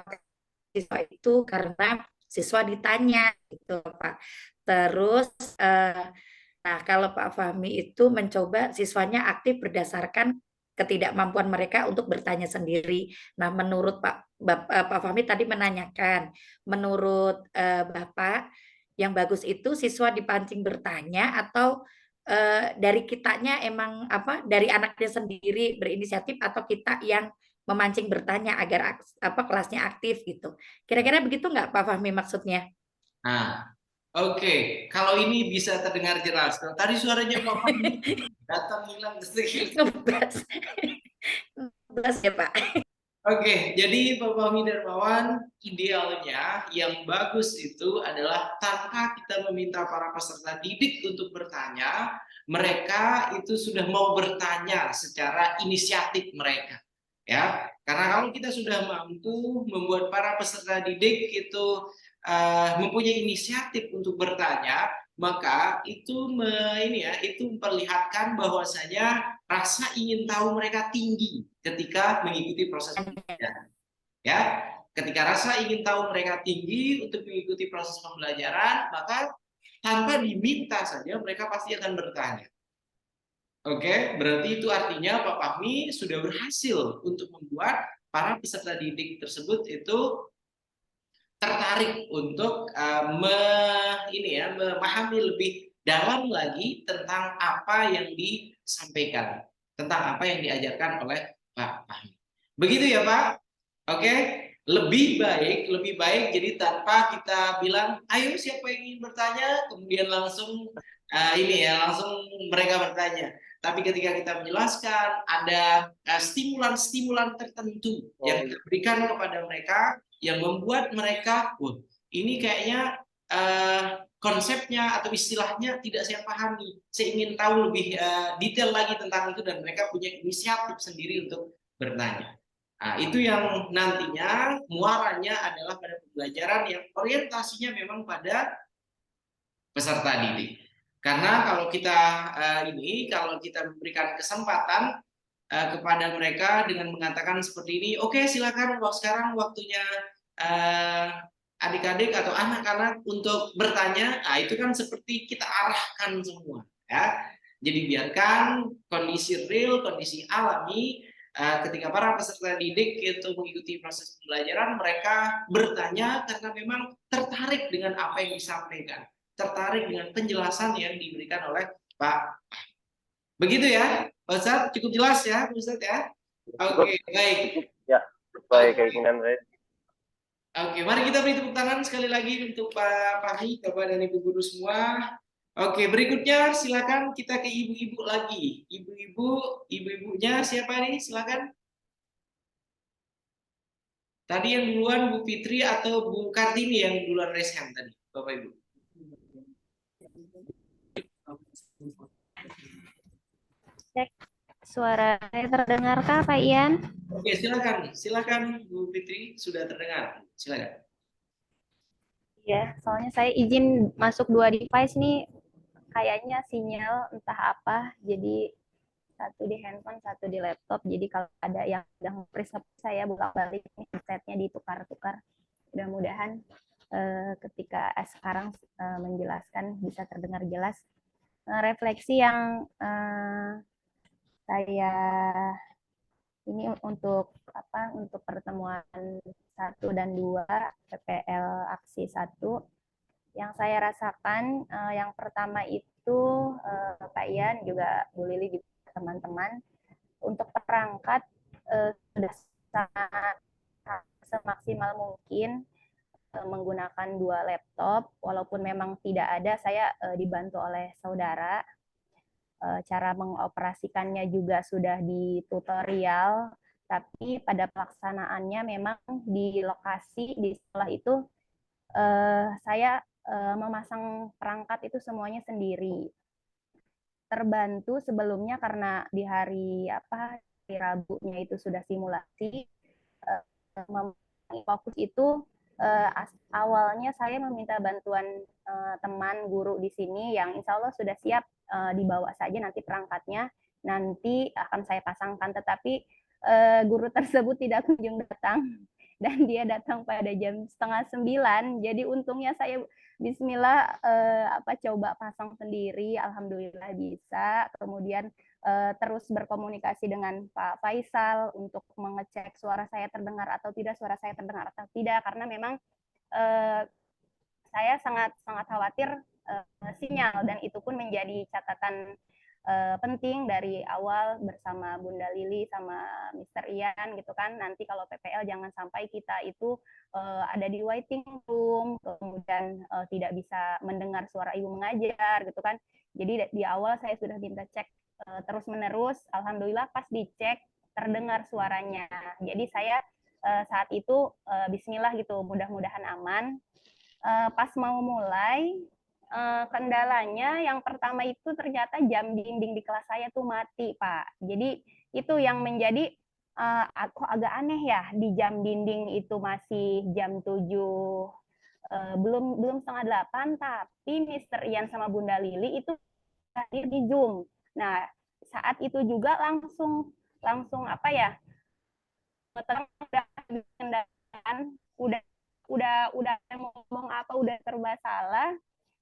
siswa itu karena siswa ditanya gitu Pak. Terus nah kalau Pak Fahmi itu mencoba siswanya aktif berdasarkan ketidakmampuan mereka untuk bertanya sendiri. Nah, menurut Pak Fahmi tadi menanyakan, menurut Bapak yang bagus itu siswa dipancing bertanya atau dari kitanya emang dari anaknya sendiri berinisiatif atau kita yang memancing bertanya agar kelasnya aktif gitu. Kira-kira begitu nggak Pak Fahmi maksudnya? Nah, oke. Kalau ini bisa terdengar jelas. Kalau tadi suaranya Pak Fahmi datang hilang sedikit. Ngeblas ya Pak. Oke, jadi Pak Fahmi Darmawan, idealnya yang bagus itu adalah tanpa kita meminta para peserta didik untuk bertanya, mereka itu sudah mau bertanya secara inisiatif mereka. Ya, karena kalau kita sudah mampu membuat para peserta didik itu mempunyai inisiatif untuk bertanya, maka itu itu memperlihatkan bahwasanya rasa ingin tahu mereka tinggi ketika mengikuti proses pembelajaran. Ya, ketika rasa ingin tahu mereka tinggi untuk mengikuti proses pembelajaran, maka tanpa diminta saja mereka pasti akan bertanya. Oke, berarti itu artinya Pak Fahmi sudah berhasil untuk membuat para peserta didik tersebut itu tertarik untuk memahami lebih dalam lagi tentang apa yang disampaikan, tentang apa yang diajarkan oleh Pak Fahmi. Begitu ya Pak? Oke, lebih baik jadi tanpa kita bilang, ayo siapa yang ingin bertanya, kemudian langsung langsung mereka bertanya. Tapi ketika kita menjelaskan ada stimulan-stimulan tertentu yang kita berikan kepada mereka yang membuat mereka, ini kayaknya konsepnya atau istilahnya tidak saya pahami. Saya ingin tahu lebih detail lagi tentang itu dan mereka punya inisiatif sendiri untuk bertanya. Nah, itu yang nantinya muaranya adalah pada pembelajaran yang orientasinya memang pada peserta didik. Karena kalau kita kalau kita memberikan kesempatan kepada mereka dengan mengatakan seperti ini, oke, silakan sekarang waktunya adik-adik atau anak-anak untuk bertanya. Nah, itu kan seperti kita arahkan semua, ya. Jadi biarkan kondisi real, kondisi alami ketika para peserta didik itu mengikuti proses pembelajaran, mereka bertanya karena memang tertarik dengan apa yang disampaikan, tertarik dengan penjelasan yang diberikan oleh Pak. Begitu ya, Pak Ustadz? Cukup jelas ya, Pak Ustadz ya? Oke, baik. Ya, sesuai keinginan saya. Oke, mari kita beri tepuk tangan sekali lagi untuk Pak Fahmi, Bapak dan Ibu guru semua. Oke, berikutnya silakan kita ke ibu-ibu lagi. Ibu-ibunya siapa nih? Silakan. Tadi yang duluan Bu Fitri atau Bu Kartini yang duluan raise hand tadi, Bapak Ibu? Cek suara saya terdengarkah Pak Ian? Oke, silakan Bu Fitri, sudah terdengar. Silakan. Iya, soalnya saya izin masuk 2 device nih, kayaknya sinyal entah apa, jadi satu di handphone, satu di laptop. Jadi kalau ada yang sedang periksa, saya bolak-balik headsetnya ditukar-tukar. Mudah-mudahan ketika sekarang menjelaskan bisa terdengar jelas. Refleksi yang saya ini untuk pertemuan 1 dan 2 PPL aksi 1 yang saya rasakan, yang pertama itu Pak Ian juga Bu Lili juga teman-teman untuk perangkat sudah sangat semaksimal mungkin menggunakan 2 laptop, walaupun memang tidak ada, saya dibantu oleh saudara. Cara mengoperasikannya juga sudah di tutorial, tapi pada pelaksanaannya memang di lokasi di sekolah itu saya memasang perangkat itu semuanya sendiri. Terbantu sebelumnya karena di hari Rabunya itu sudah simulasi. Fokus itu awalnya saya meminta bantuan teman guru di sini yang insya Allah sudah siap, dibawa saja nanti perangkatnya, nanti akan saya pasangkan, tetapi guru tersebut tidak kunjung datang dan dia datang pada jam 8:30. Jadi untungnya saya bismillah coba pasang sendiri, alhamdulillah bisa. Kemudian terus berkomunikasi dengan Pak Faisal untuk mengecek suara saya terdengar atau tidak, karena memang saya sangat khawatir sinyal, dan itu pun menjadi catatan penting dari awal bersama Bunda Lili sama Mr. Ian gitu kan. Nanti kalau PPL jangan sampai kita itu ada di waiting room, kemudian tidak bisa mendengar suara ibu mengajar gitu kan. Jadi di awal saya sudah minta cek terus menerus, alhamdulillah pas dicek terdengar suaranya. Jadi saya saat itu bismillah gitu, mudah-mudahan aman. Pas mau mulai, kendalanya yang pertama itu ternyata jam dinding di kelas saya tuh mati, Pak. Jadi itu yang menjadi kok agak aneh ya, di jam dinding itu masih jam 7, belum setengah 8, tapi Mr. Ian sama Bunda Lili itu hadir di Zoom. Nah, saat itu juga langsung udah ngomong apa udah serba salah.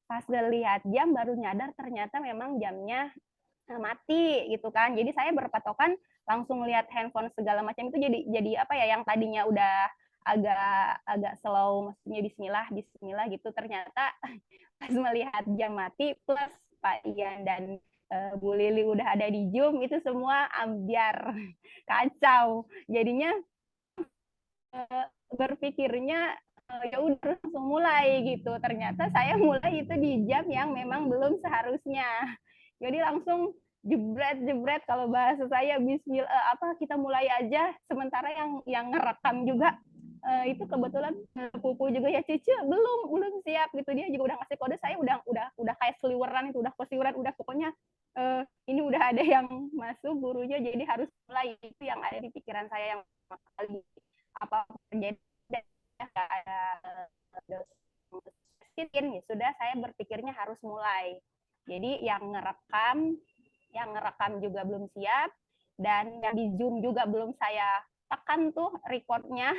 Pas lihat jam baru nyadar ternyata memang jamnya mati gitu kan. Jadi saya berpatokan langsung lihat handphone segala macam itu, jadi yang tadinya udah agak slow, maksudnya bismillah gitu, ternyata pas melihat jam mati plus Pak Ian dan Bu Lili udah ada di Zoom, itu semua ambiar kacau. Jadinya berpikirnya ya udah langsung mulai gitu. Ternyata saya mulai itu di jam yang memang belum seharusnya. Jadi langsung jebret kalau bahasa saya bismillah kita mulai aja, sementara yang ngerekam juga itu kebetulan pupu juga ya, Cici belum siap gitu, dia juga udah ngasih kode, saya udah kayak seliweran itu, udah kesiuran, udah pokoknya ini udah ada yang masuk gurunya, jadi harus mulai. Itu yang ada di pikiran saya yang kali apa terjadi, nggak ada dosen ya sudah, saya berpikirnya harus mulai. Jadi yang ngerekam juga belum siap, dan yang di Zoom juga belum saya tekan tuh recordnya.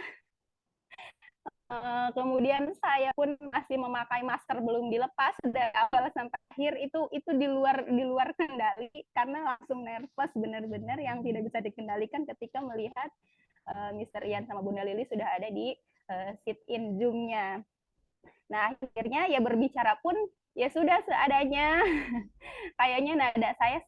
Kemudian saya pun masih memakai masker, belum dilepas dari awal sampai akhir. Itu di luar kendali, karena langsung nervous benar-benar yang tidak bisa dikendalikan ketika melihat Mr. Ian sama Bunda Lili sudah ada di sit-in Zoom-nya. Nah, akhirnya ya berbicara pun ya sudah seadanya. Kayaknya nada saya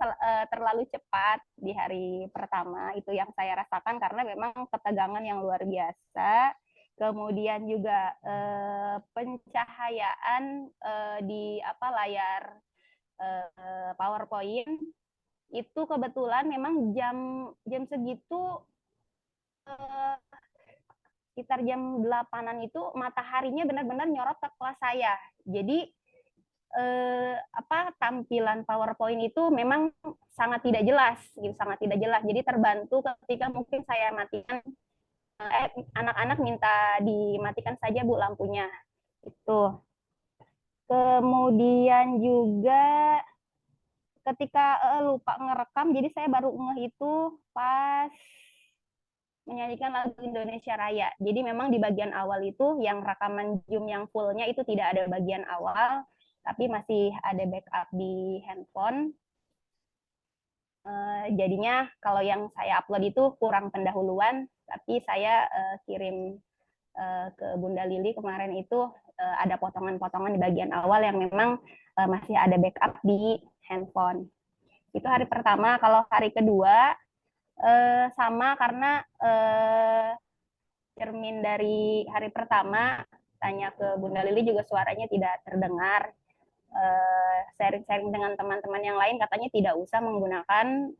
terlalu cepat di hari pertama, itu yang saya rasakan karena memang ketegangan yang luar biasa. Kemudian juga pencahayaan di layar PowerPoint itu kebetulan memang jam segitu sekitar jam 8-an itu mataharinya benar-benar nyorot ke kelas saya. Jadi tampilan PowerPoint itu memang sangat tidak jelas gitu, sangat tidak jelas. Jadi terbantu ketika mungkin saya matikan, anak-anak minta dimatikan saja Bu lampunya. Itu. Kemudian juga ketika lupa ngerekam, jadi saya baru ngeh itu pas menyanyikan lagu Indonesia Raya. Jadi memang di bagian awal itu yang rekaman Zoom yang fullnya itu tidak ada bagian awal, tapi masih ada backup di handphone. Jadinya kalau yang saya upload itu kurang pendahuluan, tapi saya kirim ke Bunda Lili kemarin itu ada potongan-potongan di bagian awal yang memang masih ada backup di handphone. Itu hari pertama. Kalau hari kedua sama, karena cermin dari hari pertama tanya ke Bunda Lili juga suaranya tidak terdengar. Sharing-sharing dengan teman-teman yang lain katanya tidak usah menggunakan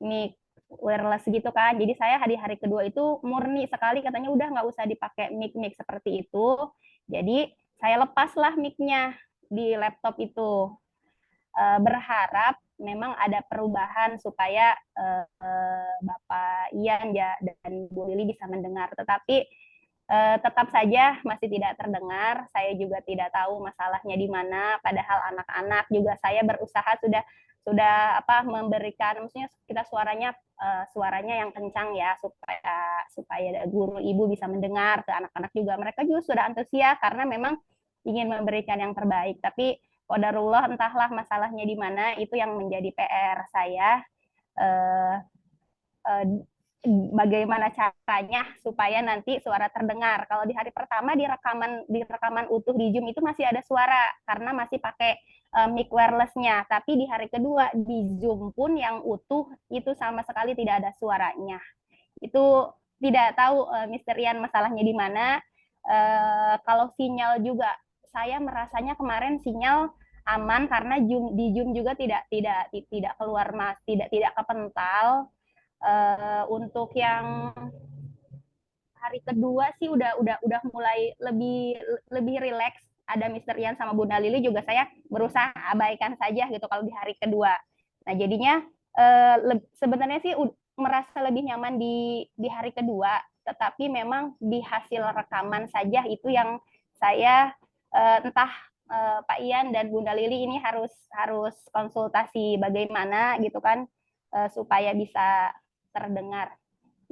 mic wireless gitu kan. Jadi saya di hari kedua itu murni sekali katanya udah nggak usah dipakai mic seperti itu. Jadi saya lepaslah mic-nya di laptop itu. Berharap memang ada perubahan supaya Bapak Ian dan Bu Lili bisa mendengar. Tetapi tetap saja masih tidak terdengar. Saya juga tidak tahu masalahnya di mana. Padahal anak-anak juga saya berusaha sudah memberikan, maksudnya kita suaranya yang kencang ya supaya guru ibu bisa mendengar, ke anak-anak juga. Mereka juga sudah antusias karena memang ingin memberikan yang terbaik. Tapi qadarullah entahlah masalahnya di mana, itu yang menjadi PR saya. Bagaimana caranya supaya nanti suara terdengar. Kalau di hari pertama di rekaman utuh di Zoom itu masih ada suara karena masih pakai mic wireless-nya. Tapi di hari kedua di Zoom pun yang utuh itu sama sekali tidak ada suaranya. Itu tidak tahu Mr. Ian masalahnya di mana. Kalau sinyal juga saya merasanya kemarin sinyal aman karena di Zoom juga tidak keluar tidak kepental. Untuk yang hari kedua sih udah mulai lebih rileks. Ada Mr. Ian sama Bunda Lili juga saya berusaha abaikan saja gitu kalau di hari kedua. Nah jadinya sebenarnya sih merasa lebih nyaman di hari kedua, tetapi memang di hasil rekaman saja itu yang saya entah Pak Ian dan Bunda Lili ini harus konsultasi bagaimana gitu kan supaya bisa terdengar.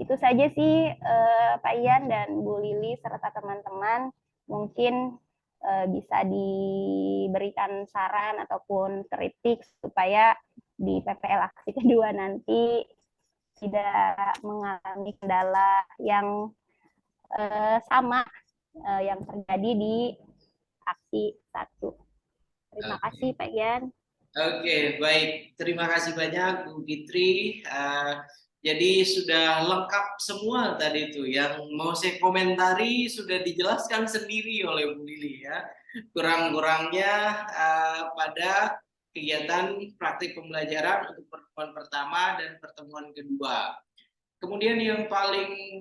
Itu saja sih Pak Ian dan Bu Lili serta teman-teman, mungkin bisa diberikan saran ataupun kritik supaya di PPL aksi kedua nanti tidak mengalami kendala yang sama yang terjadi di aksi 1. Terima kasih Pak Ian. Oke, baik. Terima kasih banyak Bu Fitri. Jadi sudah lengkap semua tadi itu. Yang mau saya komentari sudah dijelaskan sendiri oleh Bu Lili ya. Kurang-kurangnya pada kegiatan praktik pembelajaran untuk pertemuan pertama dan pertemuan kedua. Kemudian yang paling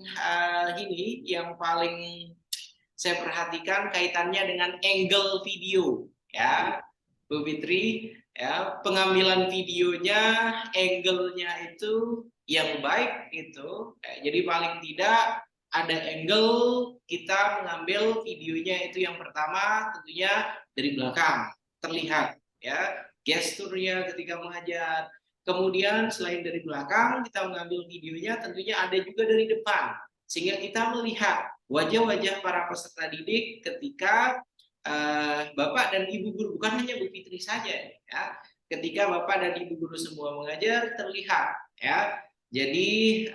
yang paling saya perhatikan kaitannya dengan angle video ya, Bu Fitri. Ya, pengambilan videonya, angle-nya itu yang baik itu. Jadi paling tidak ada angle kita mengambil videonya itu yang pertama tentunya dari belakang terlihat ya gesturnya ketika mengajar. Kemudian selain dari belakang kita mengambil videonya tentunya ada juga dari depan sehingga kita melihat wajah-wajah para peserta didik ketika Bapak dan Ibu guru, bukan hanya Bu Fitri saja ya. Ketika Bapak dan Ibu guru semua mengajar terlihat ya. Jadi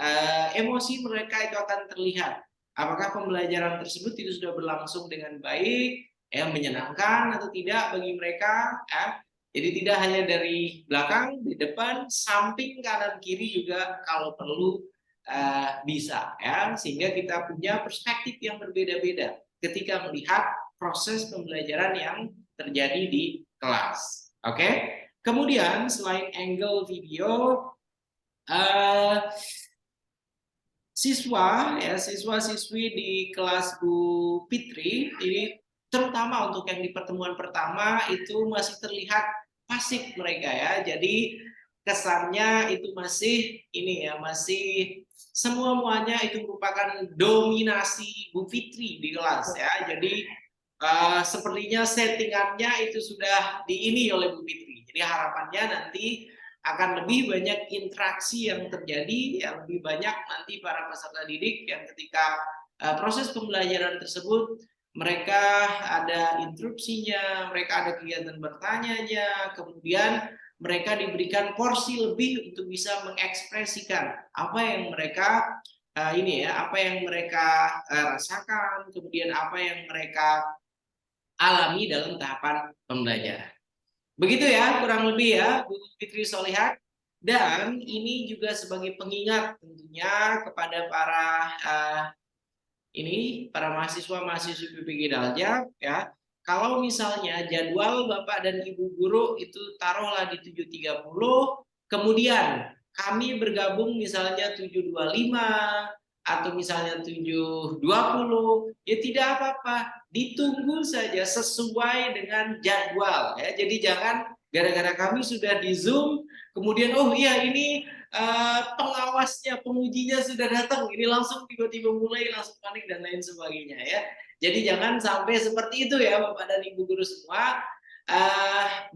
emosi mereka itu akan terlihat. Apakah pembelajaran tersebut itu sudah berlangsung dengan baik, menyenangkan atau tidak bagi mereka ya. Jadi tidak hanya dari belakang, di depan, samping, kanan, kiri juga kalau perlu bisa ya. Sehingga kita punya perspektif yang berbeda-beda ketika melihat proses pembelajaran yang terjadi di kelas. Oke. Kemudian selain angle video, siswa-siswi di kelas Bu Fitri ini terutama untuk yang di pertemuan pertama itu masih terlihat pasif mereka ya. Jadi kesannya itu masih masih semuanya itu merupakan dominasi Bu Fitri di kelas ya. Jadi sepertinya settingannya itu sudah oleh Bu Fitri. Jadi harapannya nanti akan lebih banyak interaksi yang terjadi, yang lebih banyak nanti para peserta didik yang ketika proses pembelajaran tersebut mereka ada interupsinya, mereka ada kegiatan bertanya-nya, kemudian mereka diberikan porsi lebih untuk bisa mengekspresikan apa yang mereka apa yang mereka rasakan, kemudian apa yang mereka alami dalam tahapan pembelajaran. Begitu ya, kurang lebih ya, Bu Fitri Solihat. Dan ini juga sebagai pengingat tentunya kepada para para mahasiswa-mahasiswi PPG Daljak ya. Kalau misalnya jadwal Bapak dan Ibu guru itu taruhlah di 7.30, kemudian kami bergabung misalnya 7.25 atau misalnya 7.20, ya tidak apa-apa, ditunggu saja sesuai dengan jadwal ya. Jadi jangan gara-gara kami sudah di Zoom, kemudian oh iya ini pengawasnya, pengujinya sudah datang, ini langsung tiba-tiba mulai langsung panik dan lain sebagainya ya. Jadi jangan sampai seperti itu ya Bapak dan Ibu guru semua.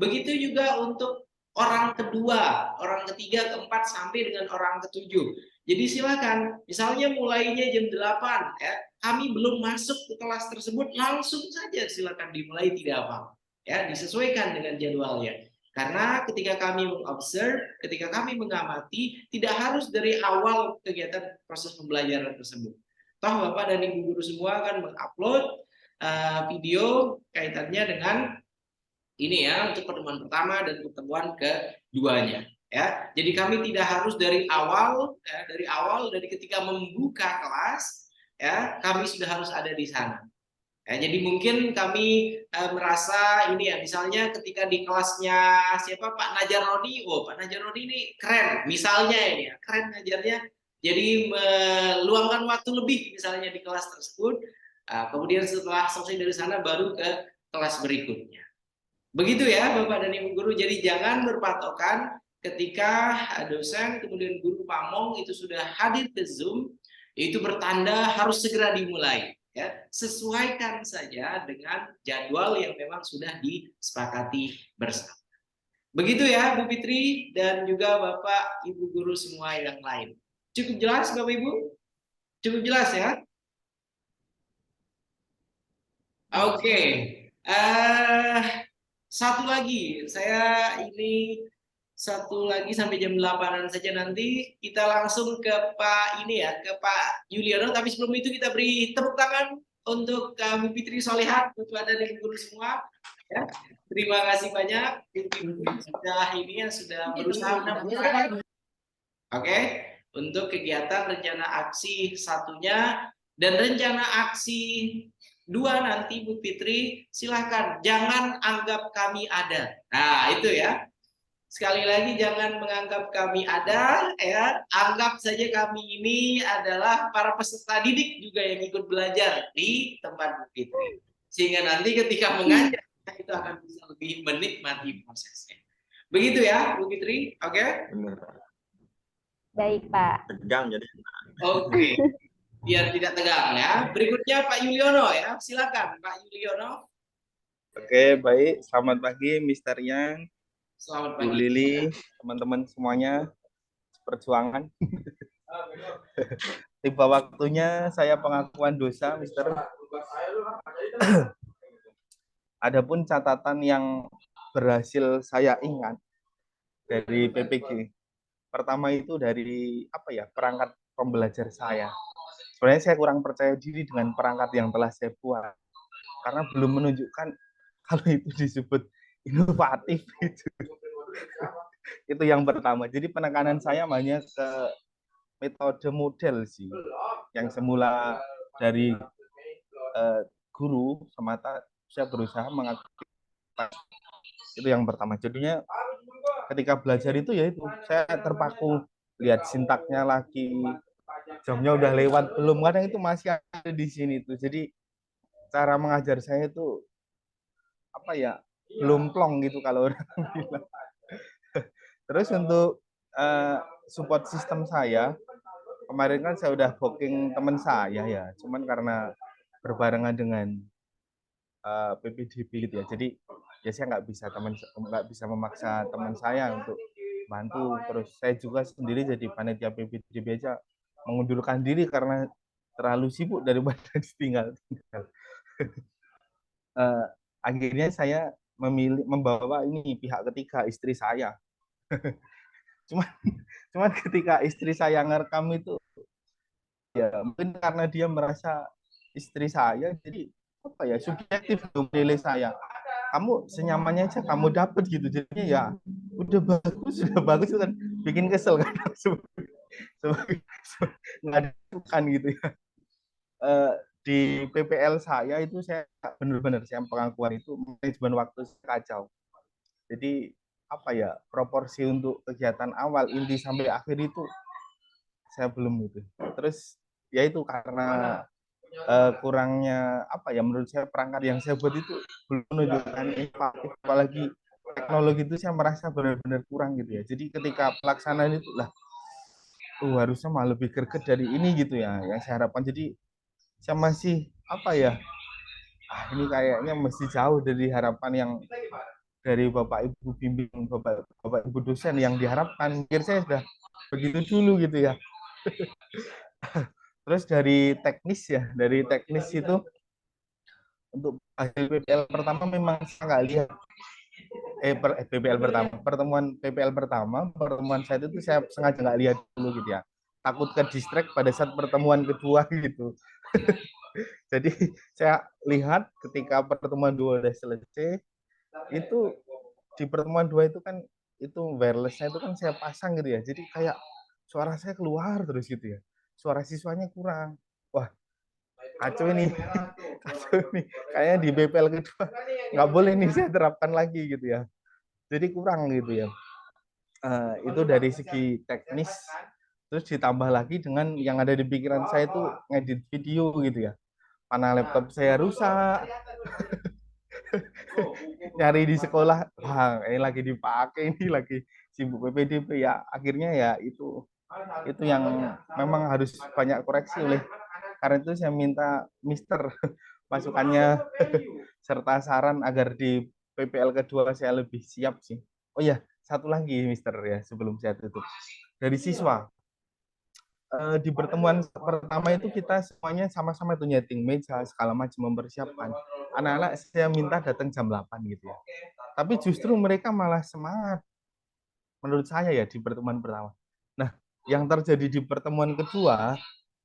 Begitu juga untuk orang kedua, orang ketiga, keempat sampai dengan orang ketujuh. Jadi silakan, misalnya mulainya jam 8 ya, kami belum masuk ke kelas tersebut, langsung saja silakan dimulai, tidak apa-apa. Ya, disesuaikan dengan jadwalnya. Karena ketika kami mengobserve, ketika kami mengamati, tidak harus dari awal kegiatan proses pembelajaran tersebut. Toh Bapak dan Ibu guru semua akan mengupload video kaitannya dengan ini ya, untuk pertemuan pertama dan pertemuan keduanya. Ya, jadi kami tidak harus dari awal, dari ketika membuka kelas, ya, kami sudah harus ada di sana. Ya, jadi mungkin kami merasa ini ya, misalnya ketika di kelasnya siapa Pak Najarodi, oh Pak Najarodi ini keren, misalnya ini ya, keren ngajarnya, jadi meluangkan waktu lebih misalnya di kelas tersebut, kemudian setelah selesai dari sana baru ke kelas berikutnya. Begitu ya Bapak dan Ibu guru, jadi jangan berpatokan ketika dosen kemudian guru pamong itu sudah hadir ke Zoom, itu bertanda harus segera dimulai. Ya, sesuaikan saja dengan jadwal yang memang sudah disepakati bersama. Begitu ya Bu Fitri dan juga Bapak Ibu guru semua yang lain. Cukup jelas Bapak Ibu? Cukup jelas ya? Oke. Satu lagi, satu lagi sampai jam 8-an saja, nanti kita langsung ke Pak ke Pak Yuliono, tapi sebelum itu kita beri tepuk tangan untuk Bu Fitri Solihat, Bapak dan Ibu guru semua. Ya. Terima kasih banyak yang sudah berusaha. Oke, untuk kegiatan rencana aksi satunya dan rencana aksi 2 nanti Bu Fitri, silahkan jangan anggap kami ada. Nah itu ya. Sekali lagi jangan menganggap kami ada, ya, anggap saja kami ini adalah para peserta didik juga yang ikut belajar di tempat Bu Fitri. Sehingga nanti ketika mengajar itu akan bisa lebih menikmati prosesnya. Begitu ya Bu Fitri, oke? Benar. Baik Pak. Tegang jadi. Oke, biar tidak tegang ya. Berikutnya Pak Yuliono ya, silakan Pak Yuliono. Oke, baik. Selamat pagi, Mister Yang. Selamat Bu pagi. Lili, teman-teman semuanya, perjuangan. Tiba waktunya saya pengakuan dosa, Mister. Adapun catatan yang berhasil saya ingat dari PPG. Pertama itu dari perangkat pembelajar saya. Sebenarnya saya kurang percaya diri dengan perangkat yang telah saya buat. Karena belum menunjukkan kalau itu disebut inovatif gitu. Itu yang pertama. Jadi penekanan saya hanya ke metode model sih. Yang semula dari guru semata saya berusaha mengaktifkan. Itu yang pertama. Jadinya ketika belajar itu ya itu saya terpaku lihat sintaknya lagi. Jamnya udah lewat belum, kadang itu masih ada di sini tuh. Jadi cara mengajar saya itu belum plong gitu kalau orang bilang. Terus untuk support system saya, kemarin kan saya udah booking teman saya ya, cuman karena berbarengan dengan PPDB gitu ya, jadi ya saya nggak bisa memaksa teman saya untuk bantu. Terus saya juga sendiri jadi panitia PPDB aja mengundurkan diri karena terlalu sibuk daripada ditinggal. Akhirnya saya membawa ini pihak ketiga, istri saya. cuman ketika istri saya ngerekam itu, ya mungkin karena dia merasa istri saya, jadi apa ya, subjektif menilai saya. Kamu senyamannya aja kamu dapat gitu, jadinya ya udah bagus kan, bikin kesel kan. Nggak ada gitu ya. Di PPL saya itu saya benar-benar, saya pengakuan itu manajemen waktu kacau. Jadi apa ya, proporsi untuk kegiatan awal, inti sampai akhir itu saya belum gitu. Terus ya itu karena kurangnya apa ya, menurut saya perangkat yang saya buat itu belum menunjukkan inovatif, apalagi teknologi itu saya merasa benar-benar kurang gitu ya. Jadi ketika pelaksanaan itu lah, harusnya malah lebih greget dari ini gitu ya yang saya harapkan. Jadi saya masih apa ya, ini kayaknya masih jauh dari harapan yang dari Bapak Ibu bimbing, Bapak Ibu dosen yang diharapkan. Mungkin saya sudah begitu dulu gitu ya. Terus dari teknis itu untuk hasil PPL pertama memang saya nggak lihat. Pertemuan PPL pertemuan saya itu saya sengaja nggak lihat dulu gitu ya. Takut ke distract pada saat pertemuan kedua gitu. Jadi saya lihat ketika pertemuan 2 udah selesai, itu di pertemuan 2 itu kan, itu wireless-nya itu kan saya pasang gitu ya. Jadi kayak suara saya keluar terus gitu ya. Suara siswanya kurang. Wah, kacau ini. Kacau ini. Kayaknya di BPL kedua nggak boleh nih saya terapkan lagi gitu ya. Jadi kurang gitu ya. Itu dari segi teknis. Terus ditambah lagi dengan yang ada di pikiran saya itu ngedit video gitu ya. Mana laptop saya rusak. Nyari di sekolah, wah ini lagi dipakai, ini lagi sibuk PPDB ya. Akhirnya ya itu yang memang harus banyak koreksi oleh, karena itu saya minta Mister masukannya serta saran agar di PPL kedua saya lebih siap sih. Oh ya, satu lagi Mister ya sebelum saya tutup. Dari siswa, di pertemuan pertama itu kita semuanya sama-sama itu nyeting meja segala macam, mempersiapkan. Anak-anak saya minta datang jam 8 gitu ya. Tapi justru mereka malah semangat menurut saya ya di pertemuan pertama. Nah, yang terjadi di pertemuan kedua,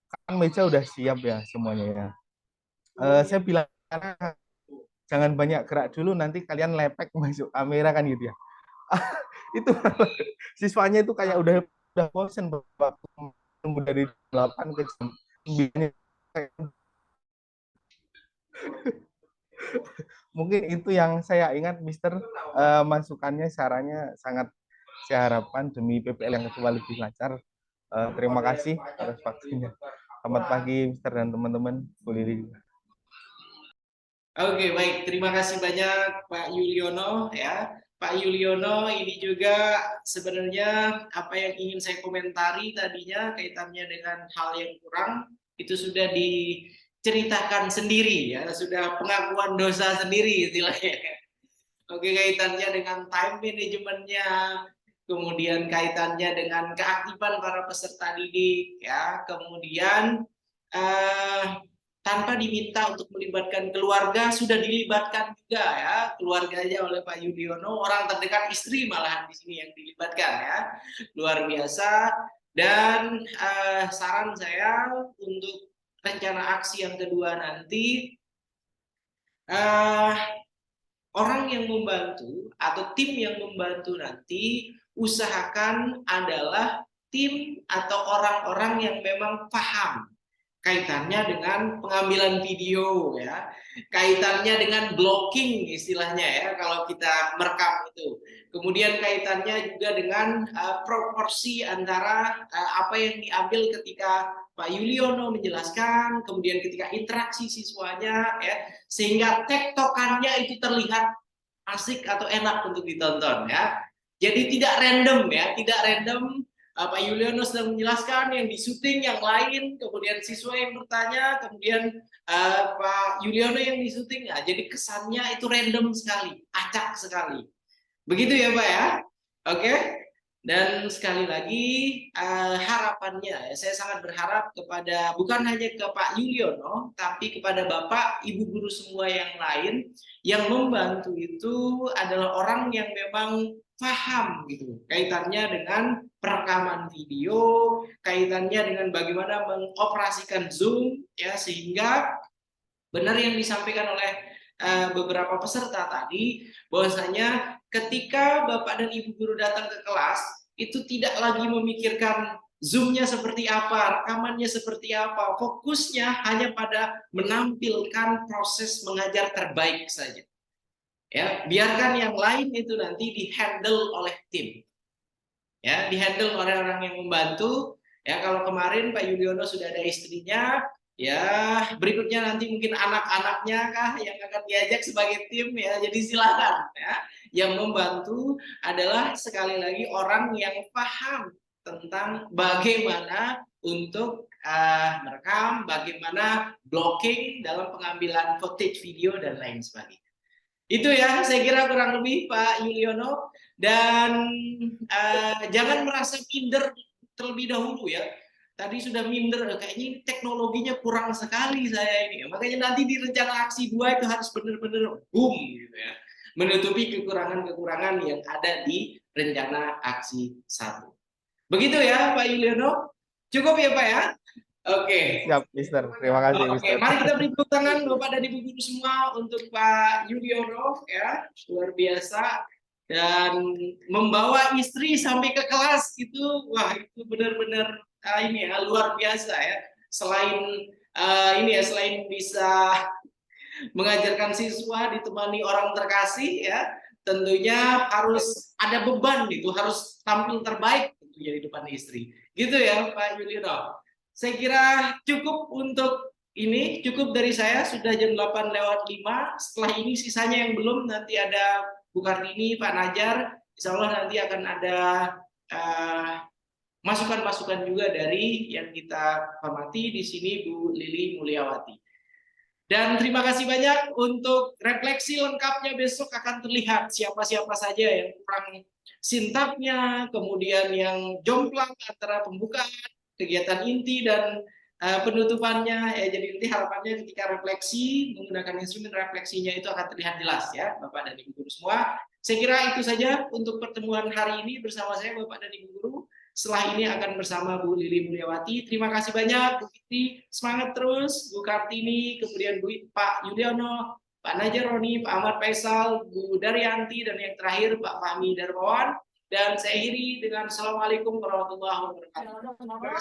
kan meja udah siap ya semuanya ya. Saya bilang jangan banyak gerak dulu, nanti kalian lepek masuk kamera kan gitu ya. Itu siswanya itu kayak udah bosen waktu tunggu dari 8 ke jam 9. Mungkin itu yang saya ingat, Mister. Masukannya, sarannya sangat saya harapkan demi PPL yang kedua lebih lancar. Terima kasih atas waktunya. Selamat pagi Mister dan teman-teman. Bu Lili. Oke, baik. Terima kasih banyak Pak Yuliono ya. Pak Yuliono, ini juga sebenarnya apa yang ingin saya komentari tadinya kaitannya dengan hal yang kurang itu sudah diceritakan sendiri ya, sudah pengakuan dosa sendiri istilahnya. Oke, kaitannya dengan time manajemennya, kemudian kaitannya dengan keaktifan para peserta didik ya, kemudian tanpa diminta untuk melibatkan keluarga, sudah dilibatkan juga ya keluarganya oleh Pak Yudiono, orang terdekat istri malahan di sini yang dilibatkan ya, luar biasa. Dan saran saya untuk rencana aksi yang kedua nanti, orang yang membantu atau tim yang membantu nanti usahakan adalah tim atau orang-orang yang memang paham kaitannya dengan pengambilan video ya, kaitannya dengan blocking istilahnya ya kalau kita merekam itu. Kemudian kaitannya juga dengan proporsi antara apa yang diambil ketika Pak Yuliono menjelaskan, kemudian ketika interaksi siswanya ya, sehingga tektokannya itu terlihat asik atau enak untuk ditonton ya. Jadi tidak random ya, tidak random Pak Yuliono sedang menjelaskan, yang di syuting yang lain, kemudian siswa yang bertanya, kemudian Pak Yuliono yang di syuting. Nah, jadi kesannya itu random sekali, acak sekali. Begitu ya Pak ya? Oke. Dan sekali lagi harapannya, saya sangat berharap kepada bukan hanya ke Pak Yuliono, tapi kepada Bapak, Ibu guru semua yang lain yang membantu itu adalah orang yang memang paham gitu, kaitannya dengan perekaman video, kaitannya dengan bagaimana mengoperasikan Zoom, ya, sehingga benar yang disampaikan oleh beberapa peserta tadi, bahwasanya ketika Bapak dan Ibu guru datang ke kelas, itu tidak lagi memikirkan Zoom-nya seperti apa, rekamannya seperti apa, fokusnya hanya pada menampilkan proses mengajar terbaik saja. Ya, biarkan yang lain itu nanti dihandle oleh tim. Ya, dihandle oleh orang yang membantu. Ya, kalau kemarin Pak Yuliono sudah ada istrinya, ya berikutnya nanti mungkin anak-anaknya kah yang akan diajak sebagai tim, ya. Jadi silakan, ya. Yang membantu adalah sekali lagi orang yang paham tentang bagaimana untuk merekam, bagaimana blocking dalam pengambilan footage video dan lain sebagainya. Itu ya, saya kira kurang lebih Pak Yuliono. Dan jangan merasa minder terlebih dahulu ya. Tadi sudah minder, kayaknya ini teknologinya kurang sekali saya ini. Makanya nanti di rencana aksi 2 itu harus benar-benar boom gitu ya. Menutupi kekurangan-kekurangan yang ada di rencana aksi 1. Begitu ya Pak Yuliono. Cukup ya Pak ya? Oke. Siap, Mister. Terima kasih, Oke, Mister. mari kita beri tepuk tangan Bapak dan Ibu guru semua untuk Pak Yuliono, ya, luar biasa. Dan membawa istri sampai ke kelas itu, wah itu benar-benar ini ya, luar biasa ya. Selain ini ya, selain bisa mengajarkan siswa ditemani orang terkasih ya, tentunya harus ada beban itu, harus tampil terbaik tentunya di depan istri. Gitu ya Pak Yuliono. Saya kira cukup untuk ini, cukup dari saya, sudah jam 8:05. Setelah ini sisanya yang belum, nanti ada Bu Kartini, Pak Najar, insya Allah nanti akan ada masukan-masukan juga dari yang kita hormati di sini Bu Lili Mulyawati. Dan terima kasih banyak untuk refleksi lengkapnya besok akan terlihat siapa-siapa saja yang kurang sintaknya, kemudian yang jomplang antara pembukaan, kegiatan inti dan penutupannya, ya. Jadi nanti harapannya ketika refleksi menggunakan instrumen refleksinya itu akan terlihat jelas ya Bapak dan Ibu guru semua. Saya kira itu saja untuk pertemuan hari ini bersama saya Bapak dan Ibu guru. Setelah ini akan bersama Bu Lili Mulyawati. Terima kasih banyak Bu Fitri, semangat terus. Bu Kartini, kemudian Pak Yuliono, Pak Najaroni, Pak Ahmad Faisal, Bu Daryanti, dan yang terakhir Pak Fahmi Darmawan. Dan saya akhiri dengan Assalamualaikum warahmatullahi wabarakatuh.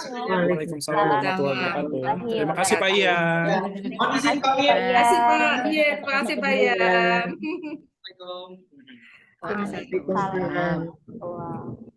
Waalaikumsalam warahmatullahi wabarakatuh. Terima kasih Pak Ian. Mohon izin kami. Terima kasih Pak. Iya, terima kasih Pak Ian. Assalamualaikum. Waalaikumsalam.